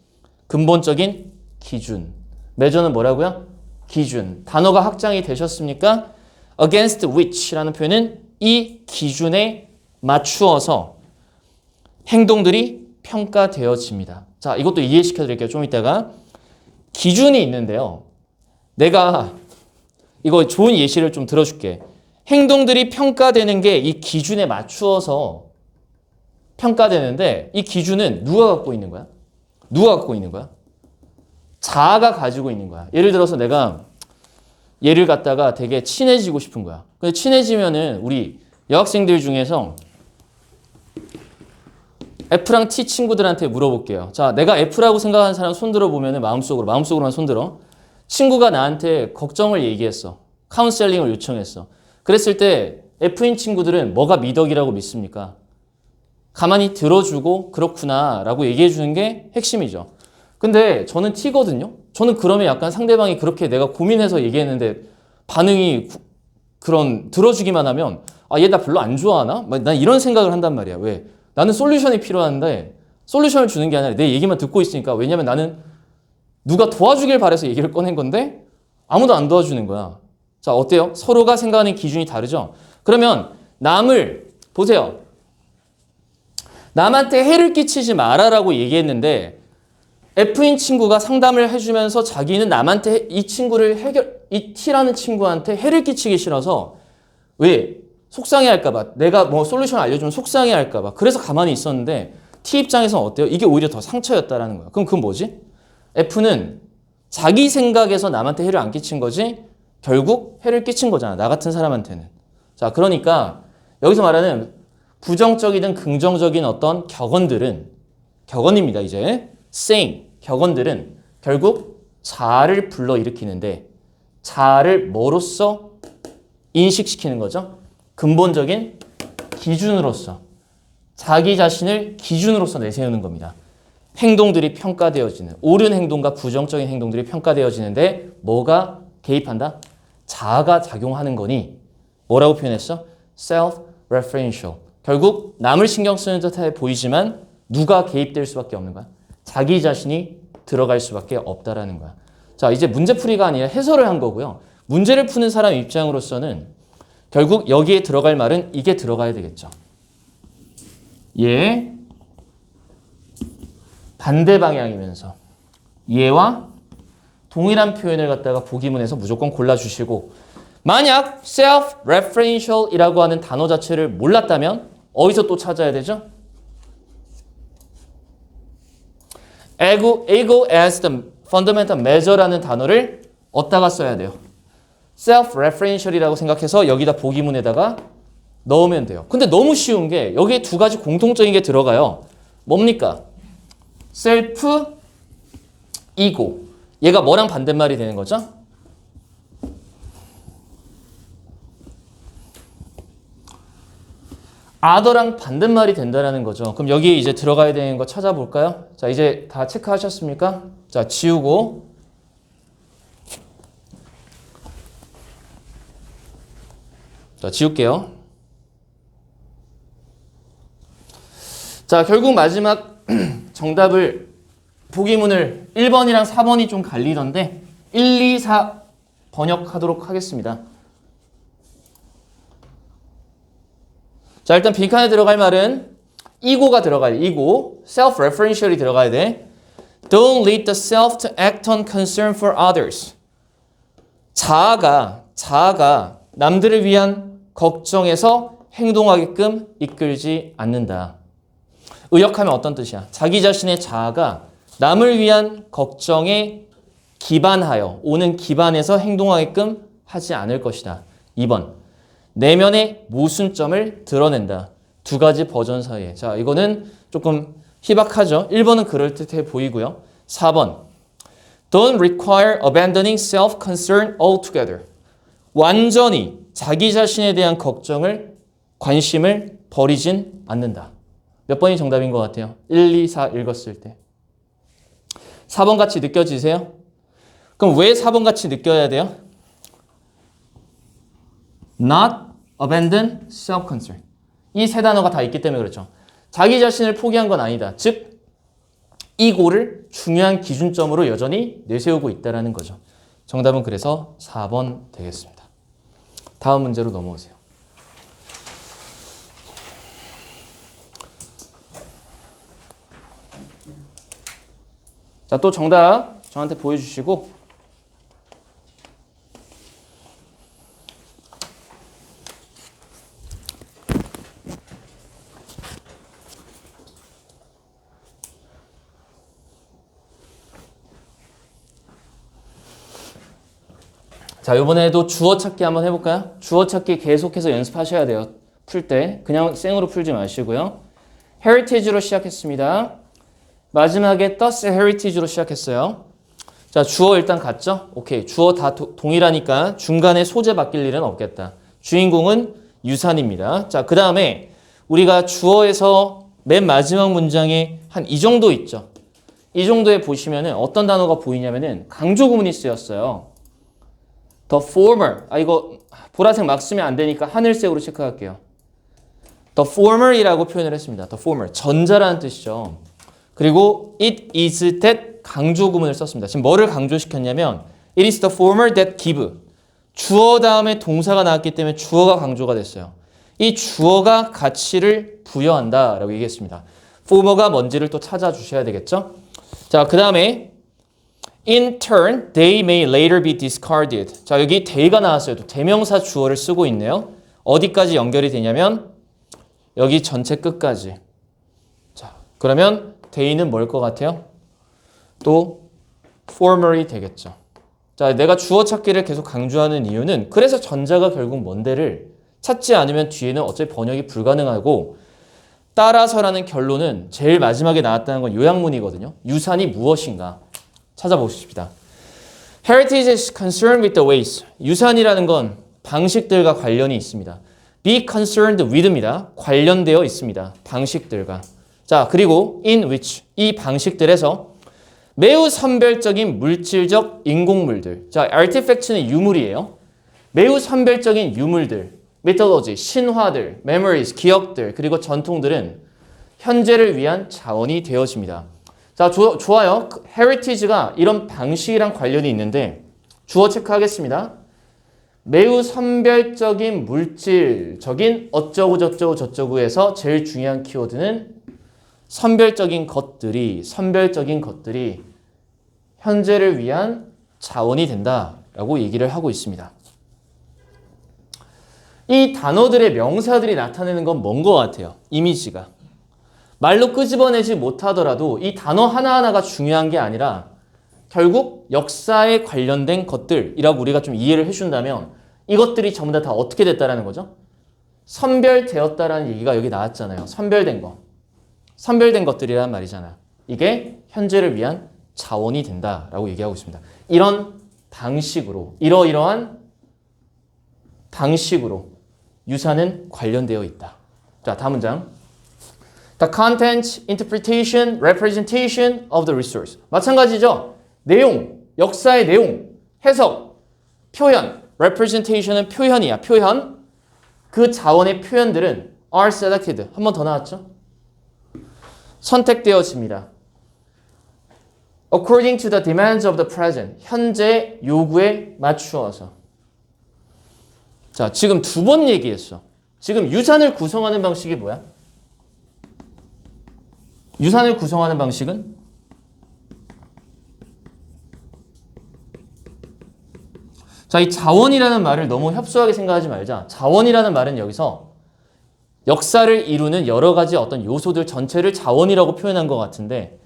근본적인 기준. measure는 뭐라고요? 기준. 단어가 확장이 되셨습니까? against which라는 표현은 이 기준에 맞추어서 행동들이 평가되어집니다. 자, 이것도 이해시켜 드릴게요. 좀 이따가. 기준이 있는데요. 내가 이거 좋은 예시를 좀 들어줄게. 행동들이 평가되는 게 이 기준에 맞추어서 평가되는데 이 기준은 누가 갖고 있는 거야? 누가 갖고 있는 거야? 자아가 가지고 있는 거야. 예를 들어서 내가 얘를 갖다가 되게 친해지고 싶은 거야. 근데 친해지면은 우리 여학생들 중에서 F랑 T 친구들한테 물어볼게요. 자, 내가 F라고 생각하는 사람 손 들어보면은 마음속으로만 손 들어. 친구가 나한테 걱정을 얘기했어. 카운셀링을 요청했어. 그랬을 때 F인 친구들은 뭐가 미덕이라고 믿습니까? 가만히 들어주고 그렇구나 라고 얘기해 주는 게 핵심이죠. 근데 저는 T거든요. 저는 그러면 약간 상대방이 그렇게 내가 고민해서 얘기했는데 반응이 그런 들어주기만 하면 얘 나 별로 안 좋아하나? 난 이런 생각을 한단 말이야. 왜? 나는 솔루션이 필요한데 솔루션을 주는 게 아니라 내 얘기만 듣고 있으니까. 왜냐면 나는 누가 도와주길 바라서 얘기를 꺼낸 건데 아무도 안 도와주는 거야. 자, 어때요? 서로가 생각하는 기준이 다르죠? 그러면 보세요. 남한테 해를 끼치지 마라라고 얘기했는데 F인 친구가 상담을 해주면서 자기는 남한테 이 T라는 친구한테 해를 끼치기 싫어서 왜? 속상해할까봐. 내가 뭐 솔루션 알려주면 속상해할까봐. 그래서 가만히 있었는데 T 입장에서는 어때요? 이게 오히려 더 상처였다라는 거야. 그럼 그건 뭐지? F는 자기 생각에서 남한테 해를 안 끼친 거지 결국 해를 끼친 거잖아. 나 같은 사람한테는. 자, 그러니까 여기서 말하는 부정적이든 긍정적인 어떤 격언입니다. 이제 saying, 격언들은 결국 자아를 불러일으키는데 자아를 뭐로써 인식시키는 거죠? 근본적인 기준으로서 자기 자신을 기준으로서 내세우는 겁니다. 행동들이 평가되어지는 옳은 행동과 부정적인 행동들이 평가되어지는데 뭐가 개입한다? 자아가 작용하는 거니 뭐라고 표현했어? self-referential. 결국 남을 신경 쓰는 듯해 보이지만 누가 개입될 수밖에 없는 거야? 자기 자신이 들어갈 수밖에 없다라는 거야. 자, 이제 문제풀이가 아니라 해설을 한 거고요. 문제를 푸는 사람 입장으로서는 결국 여기에 들어갈 말은 이게 들어가야 되겠죠. 얘 반대 방향이면서 얘와 동일한 표현을 갖다가 보기문에서 무조건 골라주시고 만약 self-referential이라고 하는 단어 자체를 몰랐다면 어디서 또 찾아야 되죠? ego as the fundamental measure라는 단어를 어디다가 써야 돼요? self-referential이라고 생각해서 여기다 보기문에다가 넣으면 돼요. 근데 너무 쉬운 게 여기에 두 가지 공통적인 게 들어가요. 뭡니까? self, ego. 얘가 뭐랑 반대말이 되는 거죠? other랑 반대말이 된다는 거죠. 그럼 여기에 이제 들어가야 되는 거 찾아볼까요? 자, 이제 다 체크하셨습니까? 자, 지우고. 자, 지울게요. 자, 결국 마지막 정답을 보기문을 1번이랑 4번이 좀 갈리던데 1, 2, 4 번역하도록 하겠습니다. 자, 일단 빈칸에 들어갈 말은 ego가 들어가야 돼. ego, self-referential이 들어가야 돼. Don't lead the self to act on concern for others. 자아가 남들을 위한 걱정에서 행동하게끔 이끌지 않는다. 의역하면 어떤 뜻이야? 자기 자신의 자아가 남을 위한 걱정에 기반하여 오는 기반에서 행동하게끔 하지 않을 것이다. 2번. 내면의 모순점을 드러낸다. 두 가지 버전 사이에. 자, 이거는 조금 희박하죠. 1번은 그럴듯해 보이고요. 4번. Don't require abandoning self-concern altogether. 완전히 자기 자신에 대한 관심을 버리진 않는다. 몇 번이 정답인 것 같아요? 1, 2, 4 읽었을 때. 4번 같이 느껴지세요? 그럼 왜 4번 같이 느껴야 돼요? Not abandon self-concern. 이 세 단어가 다 있기 때문에 그렇죠. 자기 자신을 포기한 건 아니다. 즉, 이고를 중요한 기준점으로 여전히 내세우고 있다는 거죠. 정답은 그래서 4번 되겠습니다. 다음 문제로 넘어오세요. 자, 또 정답 저한테 보여주시고 자, 이번에도 주어 찾기 한번 해볼까요? 주어 찾기 계속해서 연습하셔야 돼요. 풀 때. 그냥 생으로 풀지 마시고요. heritage로 시작했습니다. 마지막에 thus heritage로 시작했어요. 자, 주어 일단 갔죠? 오케이. 주어 다 동일하니까 중간에 소재 바뀔 일은 없겠다. 주인공은 유산입니다. 자, 그 다음에 우리가 주어에서 맨 마지막 문장에 한 이 정도 있죠? 이 정도에 보시면은 어떤 단어가 보이냐면은 강조 구문이 쓰였어요. The former. 이거 보라색 막 쓰면 안 되니까 하늘색으로 체크할게요. The former이라고 표현을 했습니다. The former. 전자라는 뜻이죠. 그리고 it is that 강조 구문을 썼습니다. 지금 뭐를 강조시켰냐면 it is the former that give. 주어 다음에 동사가 나왔기 때문에 주어가 강조가 됐어요. 이 주어가 가치를 부여한다 라고 얘기했습니다. former가 뭔지를 또 찾아주셔야 되겠죠. 자, 그 다음에 In turn, they may later be discarded. 자, 여기 they가 나왔어요. 또 대명사 주어를 쓰고 있네요. 어디까지 연결이 되냐면 여기 전체 끝까지. 자, 그러면 they는 뭘 것 같아요? 또 former이 되겠죠. 자, 내가 주어 찾기를 계속 강조하는 이유는 그래서 전자가 결국 뭔데를 찾지 않으면 뒤에는 어차피 번역이 불가능하고 따라서라는 결론은 제일 마지막에 나왔다는 건 요약문이거든요. 유산이 무엇인가 찾아보십시다. Heritage is concerned with the ways. 유산이라는 건 방식들과 관련이 있습니다. Be concerned with입니다. 관련되어 있습니다. 방식들과. 자, 그리고 in which. 이 방식들에서 매우 선별적인 물질적 인공물들. 자, artifact는 유물이에요. 매우 선별적인 유물들, methodology, 신화들, memories, 기억들, 그리고 전통들은 현재를 위한 자원이 되어집니다. 자, 좋아요. heritage가 이런 방식이랑 관련이 있는데 주어 체크하겠습니다. 매우 선별적인 물질적인 어쩌고 저쩌고 저쩌고에서 제일 중요한 키워드는 선별적인 것들이 현재를 위한 자원이 된다라고 얘기를 하고 있습니다. 이 단어들의 명사들이 나타내는 건 뭔 것 같아요? 이미지가. 말로 끄집어내지 못하더라도 이 단어 하나하나가 중요한 게 아니라 결국 역사에 관련된 것들이라고 우리가 좀 이해를 해준다면 이것들이 전부 다 어떻게 됐다라는 거죠? 선별되었다라는 얘기가 여기 나왔잖아요. 선별된 거. 선별된 것들이란 말이잖아. 이게 현재를 위한 자원이 된다라고 얘기하고 있습니다. 이런 방식으로, 이러이러한 방식으로 유산은 관련되어 있다. 자, 다음 문장. The content, interpretation, representation of the resource. 마찬가지죠. 내용, 역사의 내용, 해석, 표현. representation은 표현이야. 표현. 그 자원의 표현들은 are selected. 한 번 더 나왔죠. 선택되어집니다. According to the demands of the present. 현재 요구에 맞추어서. 자, 지금 두 번 얘기했어. 지금 유산을 구성하는 방식이 뭐야? 유산을 구성하는 방식은 자, 이 자원이라는 말을 너무 협소하게 생각하지 말자. 자원이라는 말은 여기서 역사를 이루는 여러 가지 어떤 요소들 전체를 자원이라고 표현한 것 같은데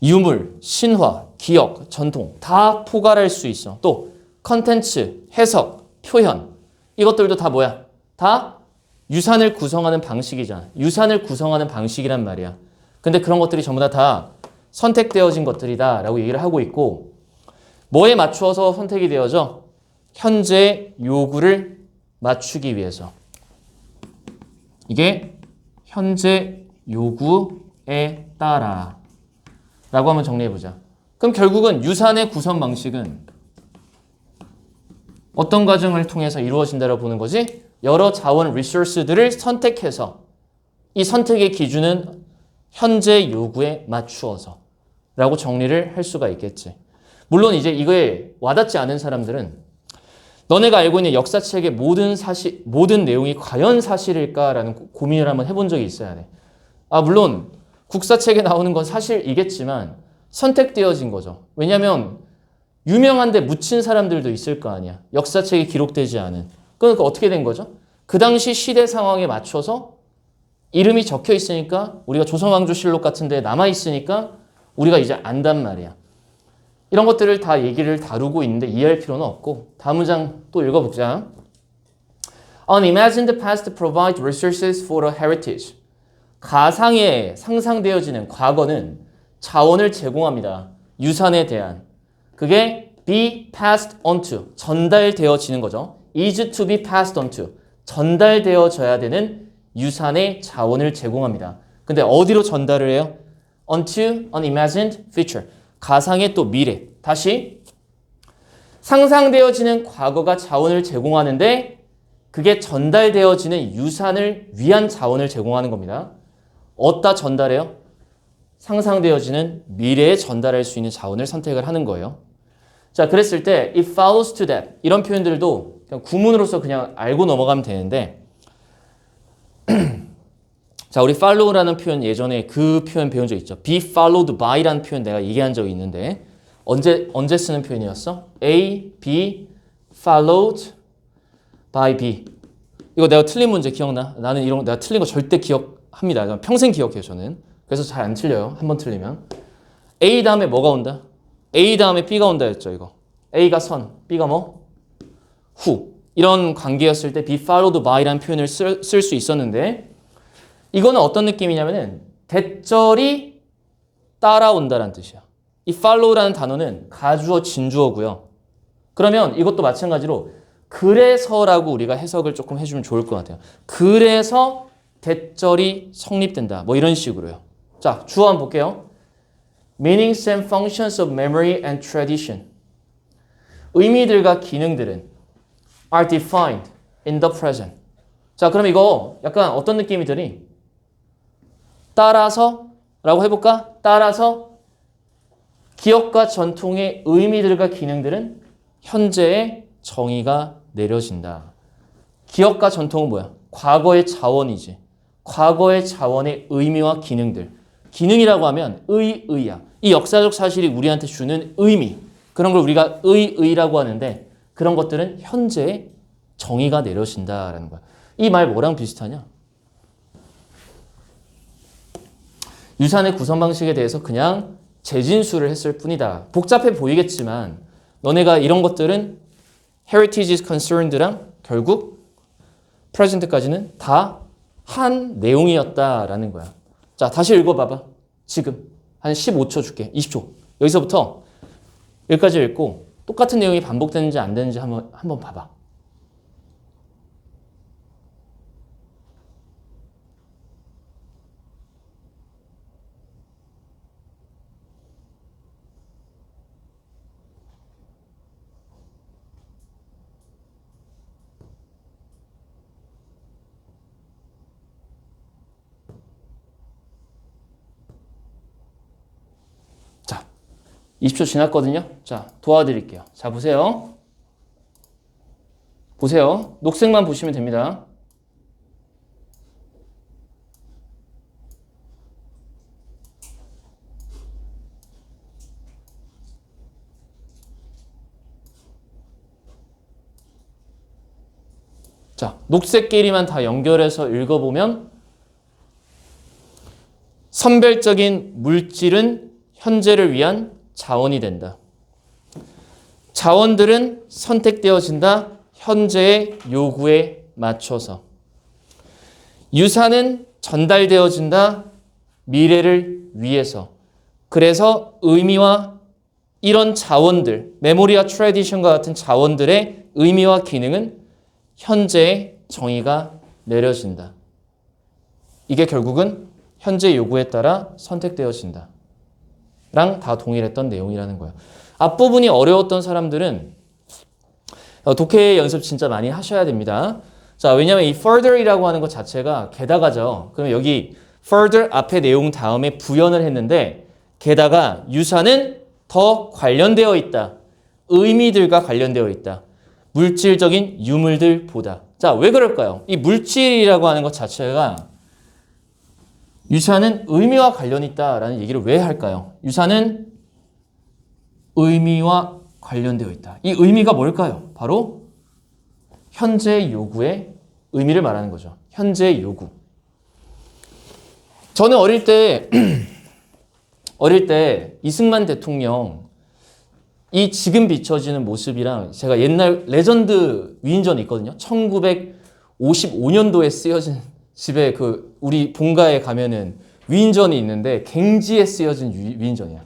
유물, 신화, 기억, 전통 다 포괄할 수 있어. 또 컨텐츠, 해석, 표현 이것들도 다 뭐야? 다 유산을 구성하는 방식이잖아. 유산을 구성하는 방식이란 말이야. 근데 그런 것들이 전부 다 선택되어진 것들이다 라고 얘기를 하고 있고 뭐에 맞추어서 선택이 되어져? 현재 요구를 맞추기 위해서. 이게 현재 요구에 따라 라고 한번 정리해보자. 그럼 결국은 유산의 구성 방식은 어떤 과정을 통해서 이루어진다고 보는 거지? 여러 자원 리소스들을 선택해서 이 선택의 기준은 현재 요구에 맞추어서 라고 정리를 할 수가 있겠지. 물론 이제 이거에 와닿지 않은 사람들은 너네가 알고 있는 역사책의 모든 내용이 과연 사실일까라는 고민을 한번 해본 적이 있어야 돼. 물론 국사책에 나오는 건 사실이겠지만 선택되어진 거죠. 왜냐하면 유명한데 묻힌 사람들도 있을 거 아니야. 역사책에 기록되지 않은. 그러니까 어떻게 된 거죠? 그 당시 시대 상황에 맞춰서 이름이 적혀 있으니까 우리가 조선왕조실록 같은 데 남아있으니까 우리가 이제 안단 말이야. 이런 것들을 다 얘기를 다루고 있는데 이해할 필요는 없고 다음 문장 또 읽어보자. Unimagined past provides resources for a heritage. 가상에 상상되어지는 과거는 자원을 제공합니다. 유산에 대한. 그게 be passed on to. 전달되어지는 거죠. is to be passed on to. 전달되어져야 되는 유산의 자원을 제공합니다. 근데 어디로 전달을 해요? onto unimagined future. 가상의 또 미래. 다시 상상되어지는 과거가 자원을 제공하는데 그게 전달되어지는 유산을 위한 자원을 제공하는 겁니다. 어디다 전달해요? 상상되어지는 미래에 전달할 수 있는 자원을 선택을 하는 거예요. 자, 그랬을 때 it follows to that 이런 표현들도 그냥 구문으로서 그냥 알고 넘어가면 되는데 자, 우리 follow라는 표현 예전에 그 표현 배운 적 있죠. be followed by라는 표현 내가 얘기한 적이 있는데 언제 쓰는 표현이었어? A, B, followed by B. 이거 내가 틀린 문제 기억나? 나는 이런 거 내가 틀린 거 절대 기억합니다. 평생 기억해요, 저는. 그래서 잘 안 틀려요. 한 번 틀리면. A 다음에 뭐가 온다? A 다음에 B가 온다 했죠, 이거. A가 선, B가 뭐? 후. 이런 관계였을 때 be followed by라는 표현을 쓸 수 있었는데 이거는 어떤 느낌이냐면은 대절이 따라온다라는 뜻이야. 이 follow라는 단어는 가주어, 진주어고요. 그러면 이것도 마찬가지로 그래서라고 우리가 해석을 조금 해주면 좋을 것 같아요. 그래서 대절이 성립된다. 뭐 이런 식으로요. 자, 주어 한번 볼게요. Meanings and functions of memory and tradition. 의미들과 기능들은 are defined in the present. 자, 그럼 이거 약간 어떤 느낌이 드니? 따라서 라고 해볼까? 따라서 기억과 전통의 의미들과 기능들은 현재의 정의가 내려진다. 기억과 전통은 뭐야? 과거의 자원이지. 과거의 자원의 의미와 기능들. 기능이라고 하면 의야. 이 역사적 사실이 우리한테 주는 의미. 그런 걸 우리가 의라고 하는데 그런 것들은 현재의 정의가 내려진다라는 거야. 이 말 뭐랑 비슷하냐? 유산의 구성 방식에 대해서 그냥 재진수를 했을 뿐이다. 복잡해 보이겠지만 너네가 이런 것들은 heritage is concerned랑 결국 present까지는 다 한 내용이었다라는 거야. 자, 다시 읽어봐봐. 지금 한 15초 줄게. 20초. 여기서부터 여기까지 읽고 똑같은 내용이 반복되는지 안 되는지 한번 봐봐. 자, 20초 지났거든요. 자, 도와드릴게요. 자, 보세요. 보세요. 녹색만 보시면 됩니다. 자, 녹색끼리만 다 연결해서 읽어보면 선별적인 물질은 현재를 위한 자원이 된다. 자원들은 선택되어진다. 현재의 요구에 맞춰서. 유산은 전달되어진다. 미래를 위해서. 그래서 의미와 이런 자원들, 메모리와 트래디션과 같은 자원들의 의미와 기능은 현재의 정의가 내려진다. 이게 결국은 현재 요구에 따라 선택되어진다. 랑 다 동일했던 내용이라는 거예요. 앞부분이 어려웠던 사람들은 독해 연습 진짜 많이 하셔야 됩니다. 자, 왜냐면 이 further이라고 하는 것 자체가 게다가죠. 그러면 여기 further 앞에 내용 다음에 부연을 했는데 게다가 유사는 더 관련되어 있다. 의미들과 관련되어 있다. 물질적인 유물들보다. 자, 왜 그럴까요? 이 물질이라고 하는 것 자체가 유사는 의미와 관련이 있다라는 얘기를 왜 할까요? 유사는 의미와 관련되어 있다. 이 의미가 뭘까요? 바로 현재의 요구의 의미를 말하는 거죠. 현재의 요구. 저는 어릴 때 이승만 대통령 이 지금 비춰지는 모습이랑 제가 옛날 레전드 위인전이 있거든요. 1955년도에 쓰여진 집에 우리 본가에 가면은 위인전이 있는데 갱지에 쓰여진 위인전이야.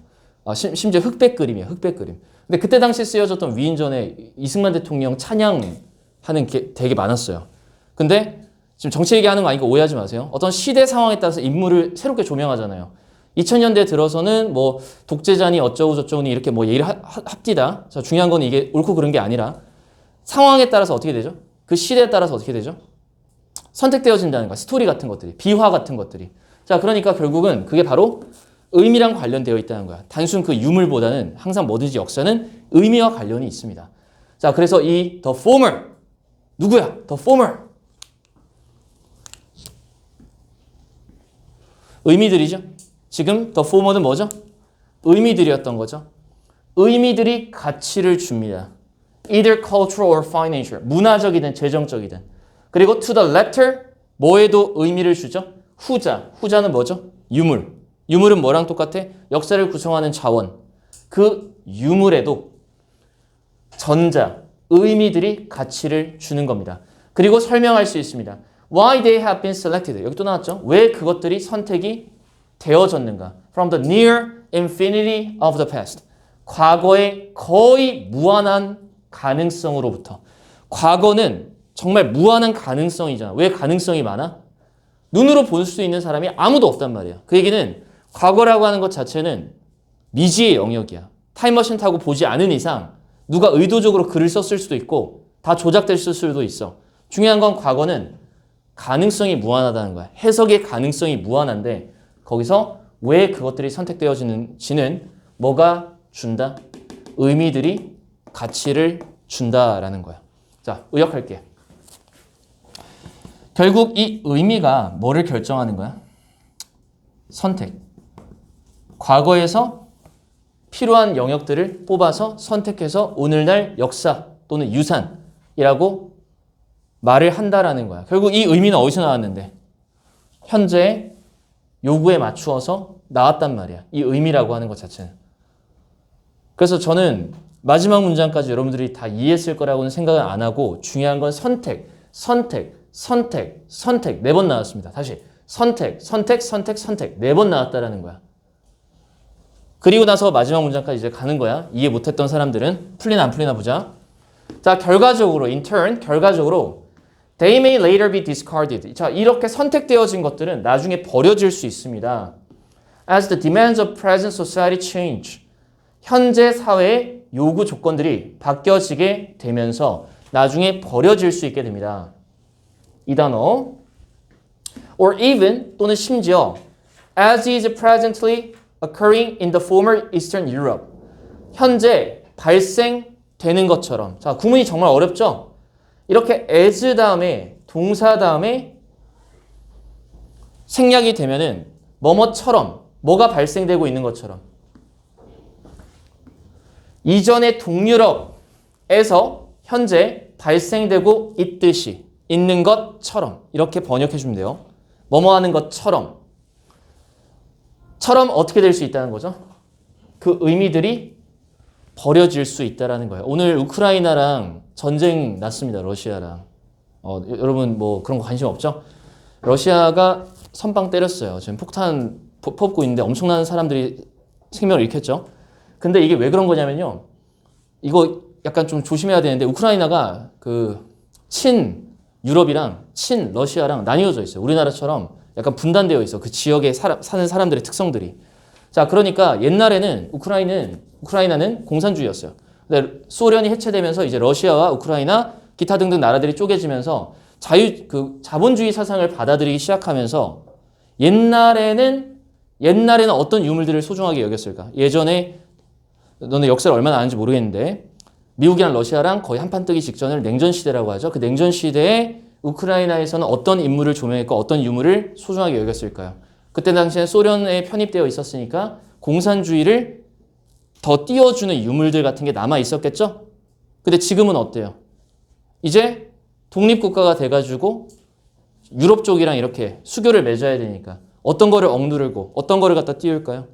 심지어 흑백 그림이야. 흑백 그림. 근데 그때 당시 쓰여졌던 위인전에 이승만 대통령 찬양하는 게 되게 많았어요. 근데 지금 정치 얘기하는 거 아니니까 오해하지 마세요. 어떤 시대 상황에 따라서 인물을 새롭게 조명하잖아요. 2000년대 들어서는 뭐 독재자니 어쩌고 저쩌고니 이렇게 뭐 얘기를 합디다. 자, 중요한 건 이게 옳고 그른 게 아니라 상황에 따라서 어떻게 되죠? 그 시대에 따라서 어떻게 되죠? 선택되어진다는 거야. 스토리 같은 것들이, 비화 같은 것들이. 자, 그러니까 결국은 그게 바로 의미랑 관련되어 있다는 거야. 단순 그 유물보다는 항상 뭐든지 역사는 의미와 관련이 있습니다. 자, 그래서 이 the former 누구야? the former 의미들이죠. 지금 the former는 뭐죠? 의미들이었던 거죠. 의미들이 가치를 줍니다. Either cultural or financial. 문화적이든 재정적이든. 그리고 to the latter 뭐에도 의미를 주죠? 후자. 후자는 뭐죠? 유물. 유물은 뭐랑 똑같아? 역사를 구성하는 자원. 그 유물에도 전자, 의미들이 가치를 주는 겁니다. 그리고 설명할 수 있습니다. Why they have been selected. 여기 또 나왔죠. 왜 그것들이 선택이 되어졌는가. From the near infinity of the past. 과거의 거의 무한한 가능성으로부터. 과거는 정말 무한한 가능성이잖아. 왜 가능성이 많아? 눈으로 볼 수 있는 사람이 아무도 없단 말이야. 그 얘기는 과거라고 하는 것 자체는 미지의 영역이야. 타임머신 타고 보지 않은 이상 누가 의도적으로 글을 썼을 수도 있고 다 조작됐을 수도 있어. 중요한 건 과거는 가능성이 무한하다는 거야. 해석의 가능성이 무한한데 거기서 왜 그것들이 선택되어지는지는 뭐가 준다? 의미들이 가치를 준다라는 거야. 자, 의역할게. 결국 이 의미가 뭐를 결정하는 거야? 선택. 과거에서 필요한 영역들을 뽑아서 선택해서 오늘날 역사 또는 유산이라고 말을 한다라는 거야. 결국 이 의미는 어디서 나왔는데? 현재의 요구에 맞추어서 나왔단 말이야. 이 의미라고 하는 것 자체는. 그래서 저는 마지막 문장까지 여러분들이 다 이해했을 거라고는 생각을 안 하고 중요한 건 선택, 선택, 선택, 선택 4번 나왔습니다. 다시 선택, 선택, 선택, 선택 4번 나왔다라는 거야. 그리고 나서 마지막 문장까지 이제 가는 거야. 이해 못했던 사람들은 풀리나 안 풀리나 보자. 자, 결과적으로 in turn, 결과적으로 they may later be discarded. 자, 이렇게 선택되어진 것들은 나중에 버려질 수 있습니다. As the demands of present society change. 현재 사회의 요구 조건들이 바뀌어지게 되면서 나중에 버려질 수 있게 됩니다. 이 단어. Or even 또는 심지어 as is presently occurring in the former Eastern Europe. 현재 발생되는 것처럼. 자, 구문이 정말 어렵죠? 이렇게 as 다음에 동사 다음에 생략이 되면은 뭐뭐처럼 뭐가 발생되고 있는 것처럼. 이전의 동유럽에서 현재 발생되고 있듯이 있는 것처럼 이렇게 번역해 주면 돼요. 뭐뭐 하는 것처럼. 처럼 어떻게 될 수 있다는 거죠? 그 의미들이 버려질 수 있다는 거예요. 오늘 우크라이나랑 전쟁 났습니다. 러시아랑. 여러분 뭐 그런 거 관심 없죠? 러시아가 선빵 때렸어요. 지금 폭탄 퍼붓고 있는데 엄청난 사람들이 생명을 잃겠죠? 근데 이게 왜 그런 거냐면요. 이거 약간 좀 조심해야 되는데 우크라이나가 그 친 유럽이랑 친 러시아랑 나뉘어져 있어요. 우리나라처럼 약간 분단되어 있어. 그 지역에 사는 사람들의 특성들이. 자, 그러니까 옛날에는 우크라이나는 공산주의였어요. 근데 소련이 해체되면서 이제 러시아와 우크라이나 기타 등등 나라들이 쪼개지면서 자본주의 사상을 받아들이기 시작하면서 옛날에는 어떤 유물들을 소중하게 여겼을까? 예전에 너는 역사를 얼마나 아는지 모르겠는데 미국이랑 러시아랑 거의 한판 뜨기 직전을 냉전 시대라고 하죠. 그 냉전 시대에 우크라이나에서는 어떤 인물을 조명했고 어떤 유물을 소중하게 여겼을까요? 그때 당시에 소련에 편입되어 있었으니까 공산주의를 더 띄워주는 유물들 같은 게 남아 있었겠죠? 근데 지금은 어때요? 이제 독립국가가 돼가지고 유럽 쪽이랑 이렇게 수교를 맺어야 되니까 어떤 거를 억누르고 어떤 거를 갖다 띄울까요?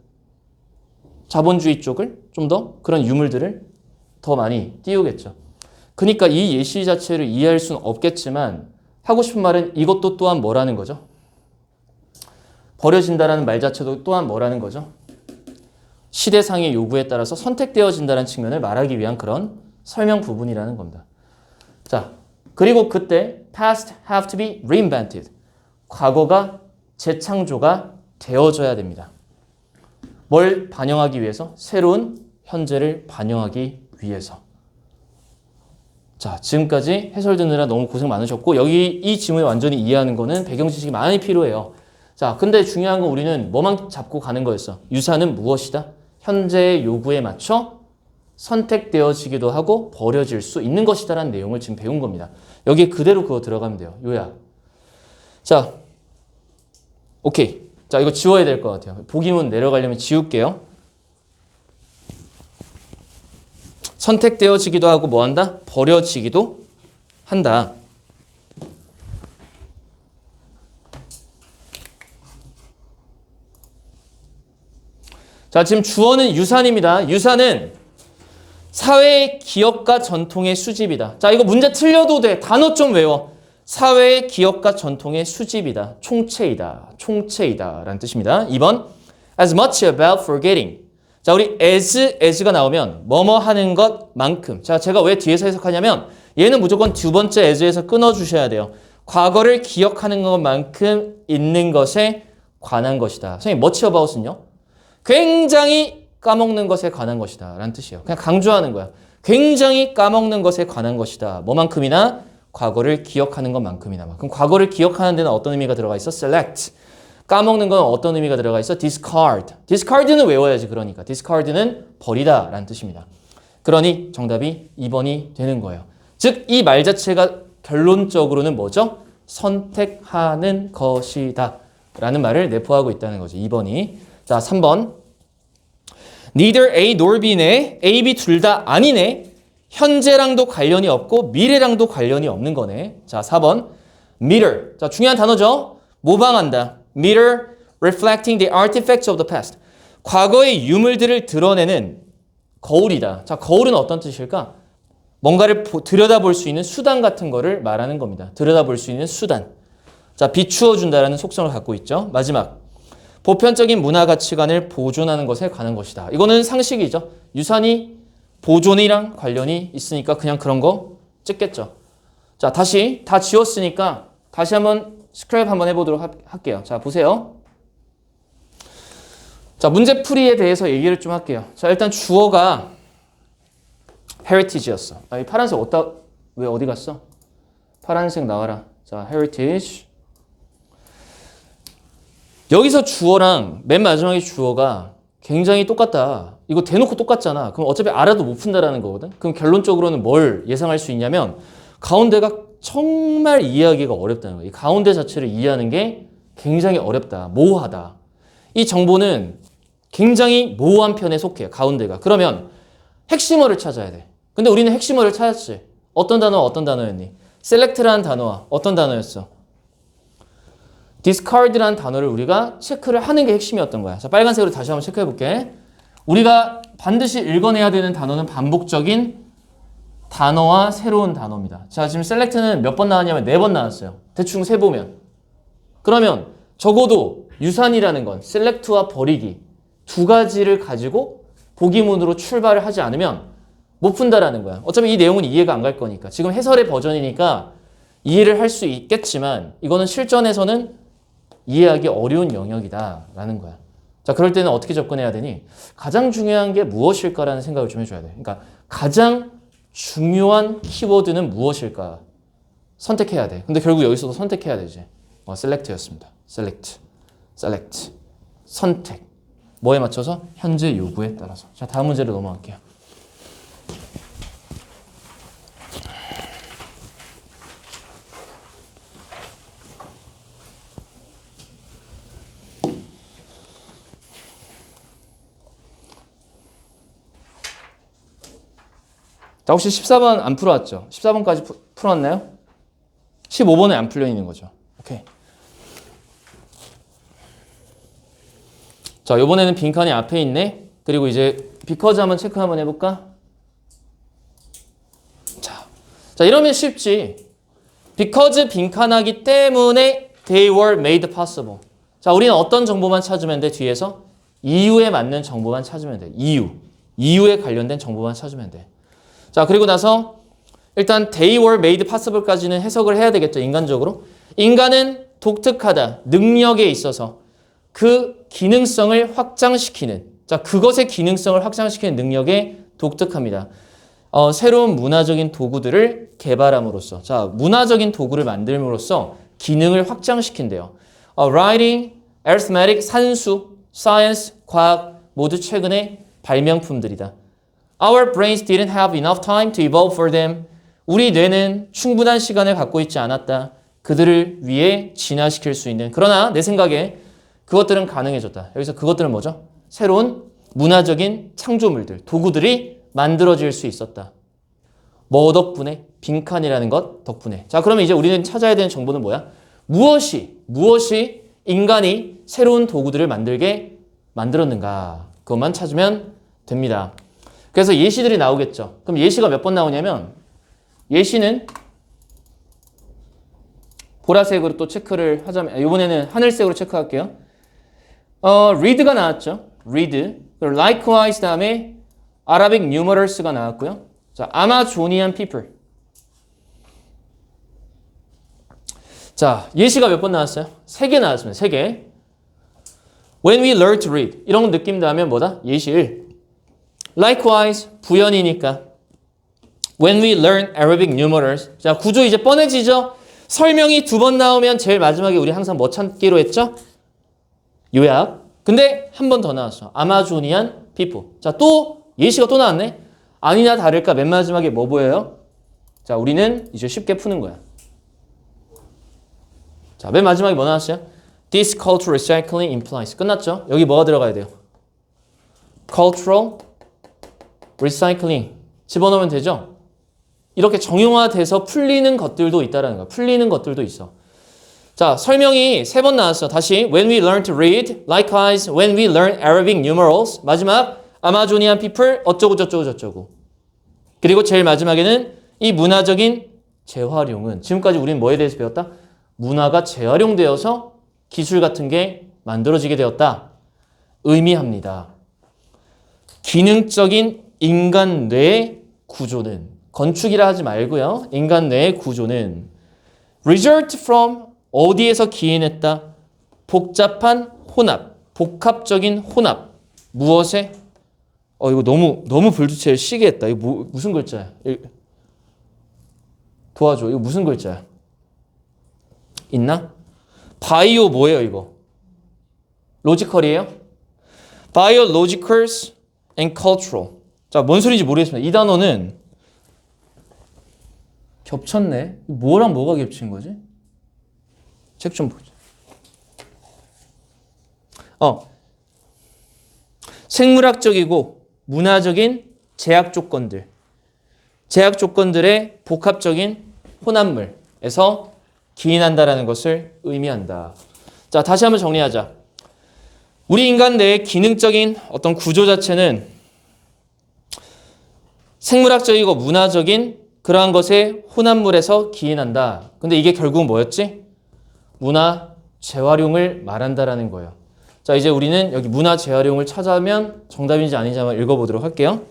자본주의 쪽을 좀 더 그런 유물들을 더 많이 띄우겠죠. 그러니까 이 예시 자체를 이해할 수는 없겠지만 하고 싶은 말은 이것도 또한 뭐라는 거죠? 버려진다라는 말 자체도 또한 뭐라는 거죠? 시대상의 요구에 따라서 선택되어진다는 측면을 말하기 위한 그런 설명 부분이라는 겁니다. 자, 그리고 그때 past have to be reinvented. 과거가 재창조가 되어져야 됩니다. 뭘 반영하기 위해서? 새로운 현재를 반영하기 위해서. 자, 지금까지 해설 듣느라 너무 고생 많으셨고 여기 이 지문을 완전히 이해하는 거는 배경 지식이 많이 필요해요. 자, 근데 중요한 건 우리는 뭐만 잡고 가는 거였어? 유산은 무엇이다? 현재의 요구에 맞춰 선택되어지기도 하고 버려질 수 있는 것이다라는 내용을 지금 배운 겁니다. 여기에 그대로 그거 들어가면 돼요. 요약. 자, 오케이. 자, 이거 지워야 될 것 같아요. 보기문 내려가려면 지울게요. 선택되어지기도 하고 뭐 한다? 버려지기도 한다. 자, 지금 주어는 유산입니다. 유산은 사회의 기억과 전통의 수집이다. 자, 이거 문제 틀려도 돼. 단어 좀 외워. 사회의 기억과 전통의 수집이다. 총체이다. 총체이다. 라는 뜻입니다. 2번 as much about forgetting. 자, 우리 as가 나오면 뭐뭐 하는 것만큼. 자, 제가 왜 뒤에서 해석하냐면 얘는 무조건 두 번째 as에서 끊어주셔야 돼요. 과거를 기억하는 것만큼 있는 것에 관한 것이다. 선생님, much about은요? 굉장히 까먹는 것에 관한 것이다. 라는 뜻이에요. 그냥 강조하는 거야. 굉장히 까먹는 것에 관한 것이다. 뭐만큼이나? 과거를 기억하는 것만큼이나. 그럼 과거를 기억하는 데는 어떤 의미가 들어가 있어? select. 까먹는 건 어떤 의미가 들어가 있어? discard. discard는 외워야지. 그러니까 discard는 버리다 라는 뜻입니다. 그러니 정답이 2번이 되는 거예요. 즉 이 말 자체가 결론적으로는 뭐죠? 선택하는 것이다 라는 말을 내포하고 있다는 거죠. 2번이. 자, 3번 neither A nor B네. A, B 둘 다 아니네. 현재랑도 관련이 없고 미래랑도 관련이 없는 거네. 자, 4번 mirror. 자, 중요한 단어죠. 모방한다. mirror reflecting the artifacts of the past. 과거의 유물들을 드러내는 거울이다. 자, 거울은 어떤 뜻일까? 뭔가를 들여다볼 수 있는 수단 같은 거를 말하는 겁니다. 들여다볼 수 있는 수단. 자, 비추어 준다라는 속성을 갖고 있죠. 마지막. 보편적인 문화 가치관을 보존하는 것에 관한 것이다. 이거는 상식이죠. 유산이 보존이랑 관련이 있으니까 그냥 그런 거 찍겠죠. 자, 다시 다 지웠으니까 다시 한번 스크랩 한번 해보도록 할게요. 자, 보세요. 자, 문제풀이에 대해서 얘기를 좀 할게요. 자, 일단 주어가 heritage였어. 이 파란색 왜 어디 갔어? 파란색 나와라. 자, heritage. 여기서 주어랑 맨 마지막에 주어가 굉장히 똑같다. 이거 대놓고 똑같잖아. 그럼 어차피 알아도 못 푼다라는 거거든. 그럼 결론적으로는 뭘 예상할 수 있냐면 가운데가 정말 이해하기가 어렵다는 거예요. 이 가운데 자체를 이해하는 게 굉장히 어렵다. 모호하다. 이 정보는 굉장히 모호한 편에 속해요. 가운데가. 그러면 핵심어를 찾아야 돼. 근데 우리는 핵심어를 찾았지. 어떤 단어였니? select라는 단어와 어떤 단어였어? discard라는 단어를 우리가 체크를 하는 게 핵심이었던 거야. 자, 빨간색으로 다시 한번 체크해 볼게. 우리가 반드시 읽어내야 되는 단어는 반복적인 단어와 새로운 단어입니다. 자, 지금 select는 몇 번 나왔냐면 4번 나왔어요. 대충 세보면. 그러면 적어도 유산이라는 건 select와 버리기 두 가지를 가지고 보기문으로 출발을 하지 않으면 못 푼다라는 거야. 어차피 이 내용은 이해가 안 갈 거니까. 지금 해설의 버전이니까 이해를 할 수 있겠지만 이거는 실전에서는 이해하기 어려운 영역이다라는 거야. 자, 그럴 때는 어떻게 접근해야 되니? 가장 중요한 게 무엇일까라는 생각을 좀 해줘야 돼. 그러니까 가장 중요한 키워드는 무엇일까? 선택해야 돼. 근데 결국 여기서도 선택해야 되지. select였습니다. select. 선택. 뭐에 맞춰서? 현재 요구에 따라서. 자, 다음 문제로 넘어갈게요. 자, 혹시 14번 안 풀어왔죠? 14번까지 풀었나요? 15번에 안 풀려 있는 거죠. 오케이. 자, 이번에는 빈칸이 앞에 있네. 그리고 이제 because 한번 체크 한번 해볼까? 자, 이러면 쉽지. because 빈칸하기 때문에 they were made possible. 자, 우리는 어떤 정보만 찾으면 돼? 뒤에서 이유에 맞는 정보만 찾으면 돼. 이유에 관련된 정보만 찾으면 돼. 자, 그리고 나서 일단 they were made possible까지는 해석을 해야 되겠죠. 인간적으로. 인간은 독특하다. 능력에 있어서 그 기능성을 확장시키는, 자, 그것의 기능성을 확장시키는 능력에 독특합니다. 새로운 문화적인 도구들을 개발함으로써, 자, 문화적인 도구를 만들므로써 기능을 확장시킨대요. writing, arithmetic, 산수, science, 과학 모두 최근의 발명품들이다. Our brains didn't have enough time to evolve for them. 우리 뇌는 충분한 시간을 갖고 있지 않았다. 그들을 위해 진화시킬 수 있는. 그러나 내 생각에 그것들은 가능해졌다. 여기서 그것들은 뭐죠? 새로운 문화적인 창조물들, 도구들이 만들어질 수 있었다. 뭐 덕분에? 빈칸이라는 것 덕분에. 자, 그러면 이제 우리는 찾아야 되는 정보는 뭐야? 무엇이 인간이 새로운 도구들을 만들었는가? 그것만 찾으면 됩니다. 그래서 예시들이 나오겠죠. 그럼 예시가 몇 번 나오냐면 예시는 보라색으로 또 체크를 하자면 이번에는 하늘색으로 체크할게요. read가 나왔죠. read. 그리고 likewise 다음에 Arabic numerals가 나왔고요. 자, Amazonian people. 자, 예시가 몇 번 나왔어요? 3개 나왔습니다. 3개. When we learn to read. 이런 느낌 나면 뭐다? 예시 1. Likewise, 부연이니까. When we learn Arabic numerals. 자, 구조 이제 뻔해지죠? 설명이 2번 나오면 제일 마지막에 우리 항상 뭐 찾기로 했죠? 요약. 근데 한 번 더 나왔어. Amazonian people. 자, 또 예시가 또 나왔네. 아니나 다를까 맨 마지막에 뭐 보여요? 자, 우리는 이제 쉽게 푸는 거야. 자, 맨 마지막에 뭐 나왔어요? This cultural recycling implies. 끝났죠? 여기 뭐가 들어가야 돼요? Cultural recycling. 집어넣으면 되죠? 이렇게 정형화돼서 풀리는 것들도 있다라는 거야. 풀리는 것들도 있어. 자, 설명이 3번 나왔어. 다시. When we learn to read. Likewise, when we learn Arabic numerals. 마지막. Amazonian people. 어쩌고 저쩌고 저쩌고. 그리고 제일 마지막에는 이 문화적인 재활용은 지금까지 우리는 뭐에 대해서 배웠다? 문화가 재활용되어서 기술 같은 게 만들어지게 되었다. 의미합니다. 기능적인 인간 뇌의 구조는 건축이라 하지 말고요. 인간 뇌의 구조는 result from 어디에서 기인했다? 복잡한 혼합, 복합적인 혼합. 무엇에? 이거 너무 불두체를 시게 했다. 이거 무슨 글자야? 도와줘. 이거 무슨 글자야? 있나? 바이오 뭐예요, 이거? 로지컬이에요? Biologicals and cultural. 자, 뭔 소리인지 모르겠습니다. 이 단어는 겹쳤네. 뭐랑 뭐가 겹친 거지? 책 좀 보자. 생물학적이고 문화적인 제약 조건들의 복합적인 혼합물에서 기인한다라는 것을 의미한다. 자, 다시 한번 정리하자. 우리 인간 내의 기능적인 어떤 구조 자체는 생물학적이고 문화적인 그러한 것의 혼합물에서 기인한다. 근데 이게 결국 뭐였지? 문화 재활용을 말한다라는 거예요. 자, 이제 우리는 여기 문화 재활용을 찾아면 정답인지 아닌지 한번 읽어보도록 할게요.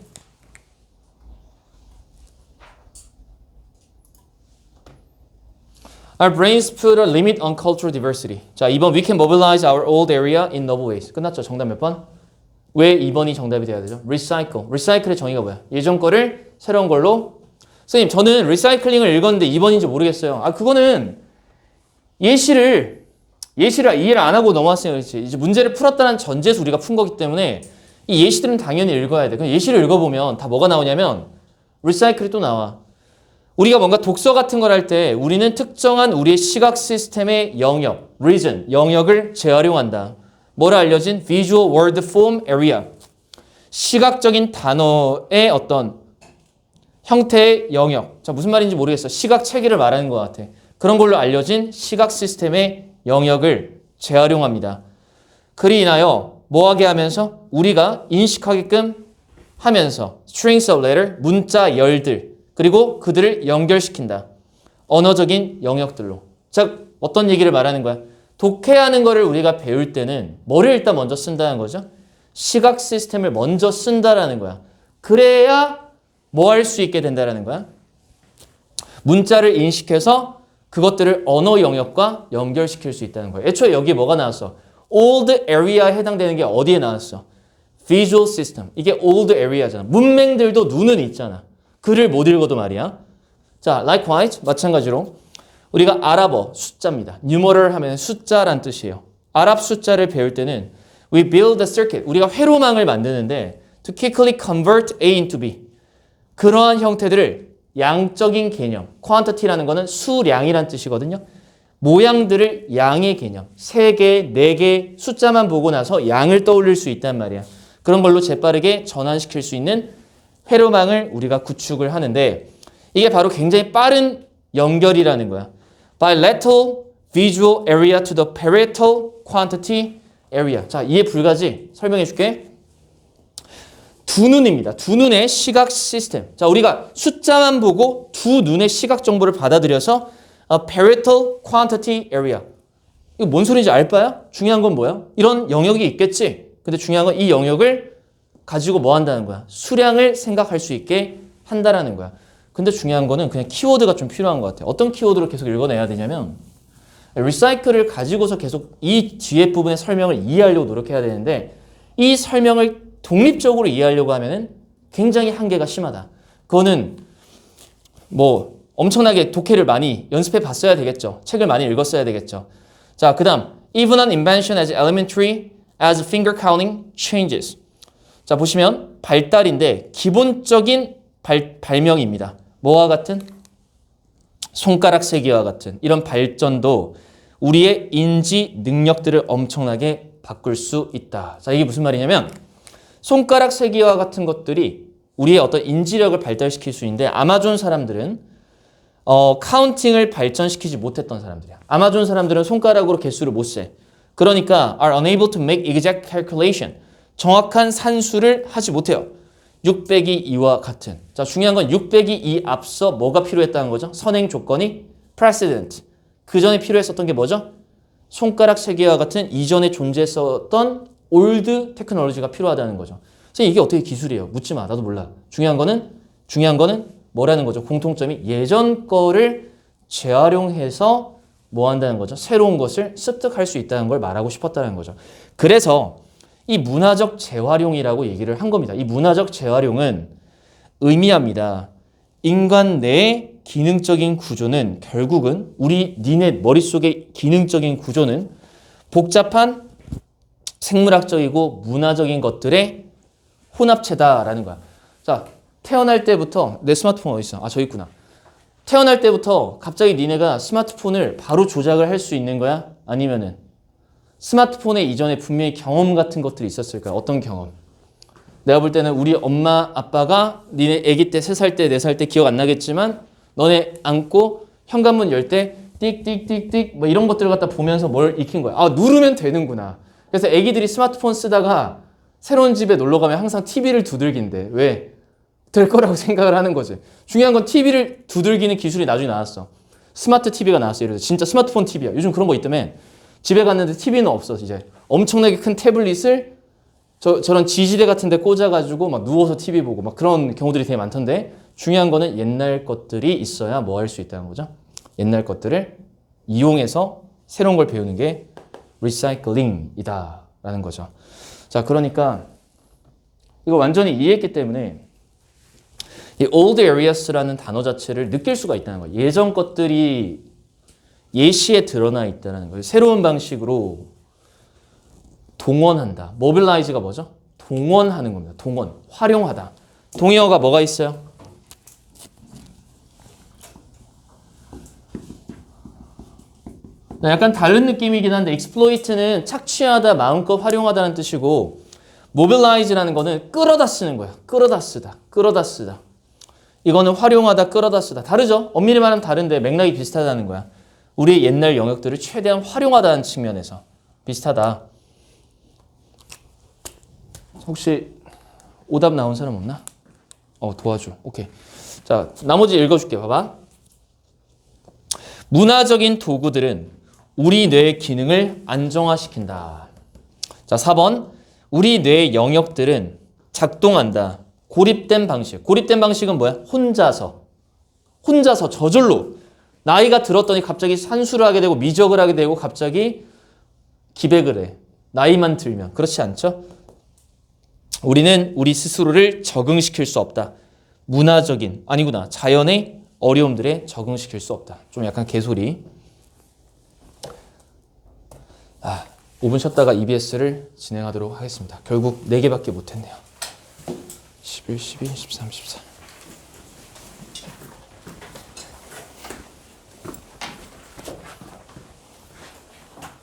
Our brains put a limit on cultural diversity. 자, 2번 We can mobilize our old area in novel ways. 끝났죠? 정답 몇 번? 왜 2번이 정답이 돼야 되죠? Recycle. Recycle의 정의가 뭐야? 예전 거를 새로운 걸로. 선생님, 저는 리사이클링을 읽었는데 2번인지 모르겠어요. 그거는 예시를 이해를 안 하고 넘어왔어요. 그렇지? 이제 문제를 풀었다는 전제에서 우리가 푼 거기 때문에 이 예시들은 당연히 읽어야 돼. 그럼 예시를 읽어보면 다 뭐가 나오냐면 리사이클이 또 나와. 우리가 뭔가 독서 같은 걸 할 때 우리는 특정한 우리의 시각 시스템의 영역, region, 영역을 재활용한다. 뭐라 알려진? Visual Word Form Area. 시각적인 단어의 어떤 형태의 영역. 자, 무슨 말인지 모르겠어. 시각 체계를 말하는 것 같아. 그런 걸로 알려진 시각 시스템의 영역을 재활용합니다. 그로 인하여 뭐하게 하면서? 우리가 인식하게끔 하면서 strings of letter, 문자 열들, 그리고 그들을 연결시킨다. 언어적인 영역들로. 즉, 어떤 얘기를 말하는 거야? 독해하는 거를 우리가 배울 때는 뭐를 일단 먼저 쓴다는 거죠? 시각 시스템을 먼저 쓴다라는 거야. 그래야 뭐 할 수 있게 된다라는 거야? 문자를 인식해서 그것들을 언어 영역과 연결시킬 수 있다는 거야. 애초에 여기 뭐가 나왔어? old area에 해당되는 게 어디에 나왔어? visual system. 이게 old area잖아. 문맹들도 눈은 있잖아. 글을 못 읽어도 말이야. 자, likewise 마찬가지로 우리가 아랍어 숫자입니다. numeral 하면 숫자란 뜻이에요. 아랍 숫자를 배울 때는 we build a circuit. 우리가 회로망을 만드는데 to quickly convert A into B. 그러한 형태들을 양적인 개념, quantity라는 거는 수량이란 뜻이거든요. 모양들을 양의 개념, 3개, 4개 숫자만 보고 나서 양을 떠올릴 수 있단 말이야. 그런 걸로 재빠르게 전환시킬 수 있는 회로망을 우리가 구축을 하는데 이게 바로 굉장히 빠른 연결이라는 거야. Bilateral visual area to the parietal quantity area. 자, 이해 불가지? 설명해 줄게. 두 눈입니다. 두 눈의 시각 시스템. 자, 우리가 숫자만 보고 두 눈의 시각 정보를 받아들여서 a parietal quantity area. 이거 뭔 소리인지 알 바야? 중요한 건 뭐야? 이런 영역이 있겠지. 근데 중요한 건 이 영역을 가지고 뭐 한다는 거야? 수량을 생각할 수 있게 한다라는 거야. 근데 중요한 거는 그냥 키워드가 좀 필요한 것 같아. 어떤 키워드로 계속 읽어내야 되냐면 리사이클을 가지고서 계속 이 뒤에 부분의 설명을 이해하려고 노력해야 되는데 이 설명을 독립적으로 이해하려고 하면은 굉장히 한계가 심하다. 그거는 뭐 엄청나게 독해를 많이 연습해 봤어야 되겠죠. 책을 많이 읽었어야 되겠죠. 자, 그 다음 even an invention as elementary as finger counting changes. 자, 보시면 발달인데 기본적인 발명입니다. 뭐와 같은? 손가락 세기와 같은 이런 발전도 우리의 인지 능력들을 엄청나게 바꿀 수 있다. 자, 이게 무슨 말이냐면 손가락 세기와 같은 것들이 우리의 어떤 인지력을 발달시킬 수 있는데 아마존 사람들은 카운팅을 발전시키지 못했던 사람들이야. 아마존 사람들은 손가락으로 개수를 못 세. 그러니까 are unable to make exact calculation. 정확한 산수를 하지 못해요. 6 빼기 2와 같은. 자, 중요한 건 6 빼기 2 앞서 뭐가 필요했다는 거죠? 선행 조건이 precedent. 그 전에 필요했었던 게 뭐죠? 손가락 세기와 같은 이전에 존재했었던 올드 테크놀로지가 필요하다는 거죠. 선생님, 이게 어떻게 기술이에요? 묻지 마. 나도 몰라. 중요한 거는 뭐라는 거죠? 공통점이 예전 거를 재활용해서 뭐 한다는 거죠? 새로운 것을 습득할 수 있다는 걸 말하고 싶었다는 거죠. 그래서 이 문화적 재활용이라고 얘기를 한 겁니다. 이 문화적 재활용은 의미합니다. 인간 내의 기능적인 구조는 결국은 니네 머릿속의 기능적인 구조는 복잡한 생물학적이고 문화적인 것들의 혼합체다라는 거야. 자, 태어날 때부터 내 스마트폰 어디 있어? 아, 저기 있구나. 태어날 때부터 갑자기 니네가 스마트폰을 바로 조작을 할 수 있는 거야? 아니면은 스마트폰에 이전에 분명히 경험 같은 것들이 있었을 거야. 어떤 경험? 내가 볼 때는 우리 엄마, 아빠가 니네 아기 때 3살 때, 4살 때 기억 안 나겠지만 너네 안고 현관문 열 때 띡띡띡띡 뭐 이런 것들을 갖다 보면서 뭘 익힌 거야. 아, 누르면 되는구나. 그래서 아기들이 스마트폰 쓰다가 새로운 집에 놀러 가면 항상 TV를 두들긴대. 왜? 될 거라고 생각을 하는 거지. 중요한 건 TV를 두들기는 기술이 나중에 나왔어. 스마트 TV가 나왔어. 예를 들어 진짜 스마트폰 TV야. 요즘 그런 거 있다며. 집에 갔는데 TV는 없어. 이제 엄청나게 큰 태블릿을 저런 지지대 같은 데 꽂아가지고 막 누워서 TV 보고 막 그런 경우들이 되게 많던데 중요한 거는 옛날 것들이 있어야 뭐 할 수 있다는 거죠. 옛날 것들을 이용해서 새로운 걸 배우는 게 리사이클링이다 라는 거죠. 자, 그러니까 이거 완전히 이해했기 때문에 이 old areas라는 단어 자체를 느낄 수가 있다는 거예요. 예전 것들이 예시에 드러나 있다는 거예요. 새로운 방식으로 동원한다. mobilize가 뭐죠? 동원하는 겁니다. 동원, 활용하다. 동의어가 뭐가 있어요? 약간 다른 느낌이긴 한데 exploit는 착취하다, 마음껏 활용하다는 뜻이고 mobilize라는 거는 끌어다 쓰는 거야. 끌어다 쓰다. 끌어다 쓰다. 이거는 활용하다, 끌어다 쓰다. 다르죠? 엄밀히 말하면 다른데 맥락이 비슷하다는 거야. 우리의 옛날 영역들을 최대한 활용하다는 측면에서 비슷하다. 혹시 오답 나온 사람 없나? 도와줘. 오케이. 자, 나머지 읽어줄게. 봐봐. 문화적인 도구들은 우리 뇌의 기능을 안정화시킨다. 자, 4번. 우리 뇌의 영역들은 작동한다. 고립된 방식. 고립된 방식은 뭐야? 혼자서 저절로. 나이가 들었더니 갑자기 산수를 하게 되고 미적을 하게 되고 갑자기 기백을 해. 나이만 들면. 그렇지 않죠? 우리는 우리 스스로를 적응시킬 수 없다. 자연의 어려움들에 적응시킬 수 없다. 좀 약간 개소리. 5분 쉬었다가 EBS를 진행하도록 하겠습니다. 결국 4개밖에 못했네요. 11, 12, 13, 14.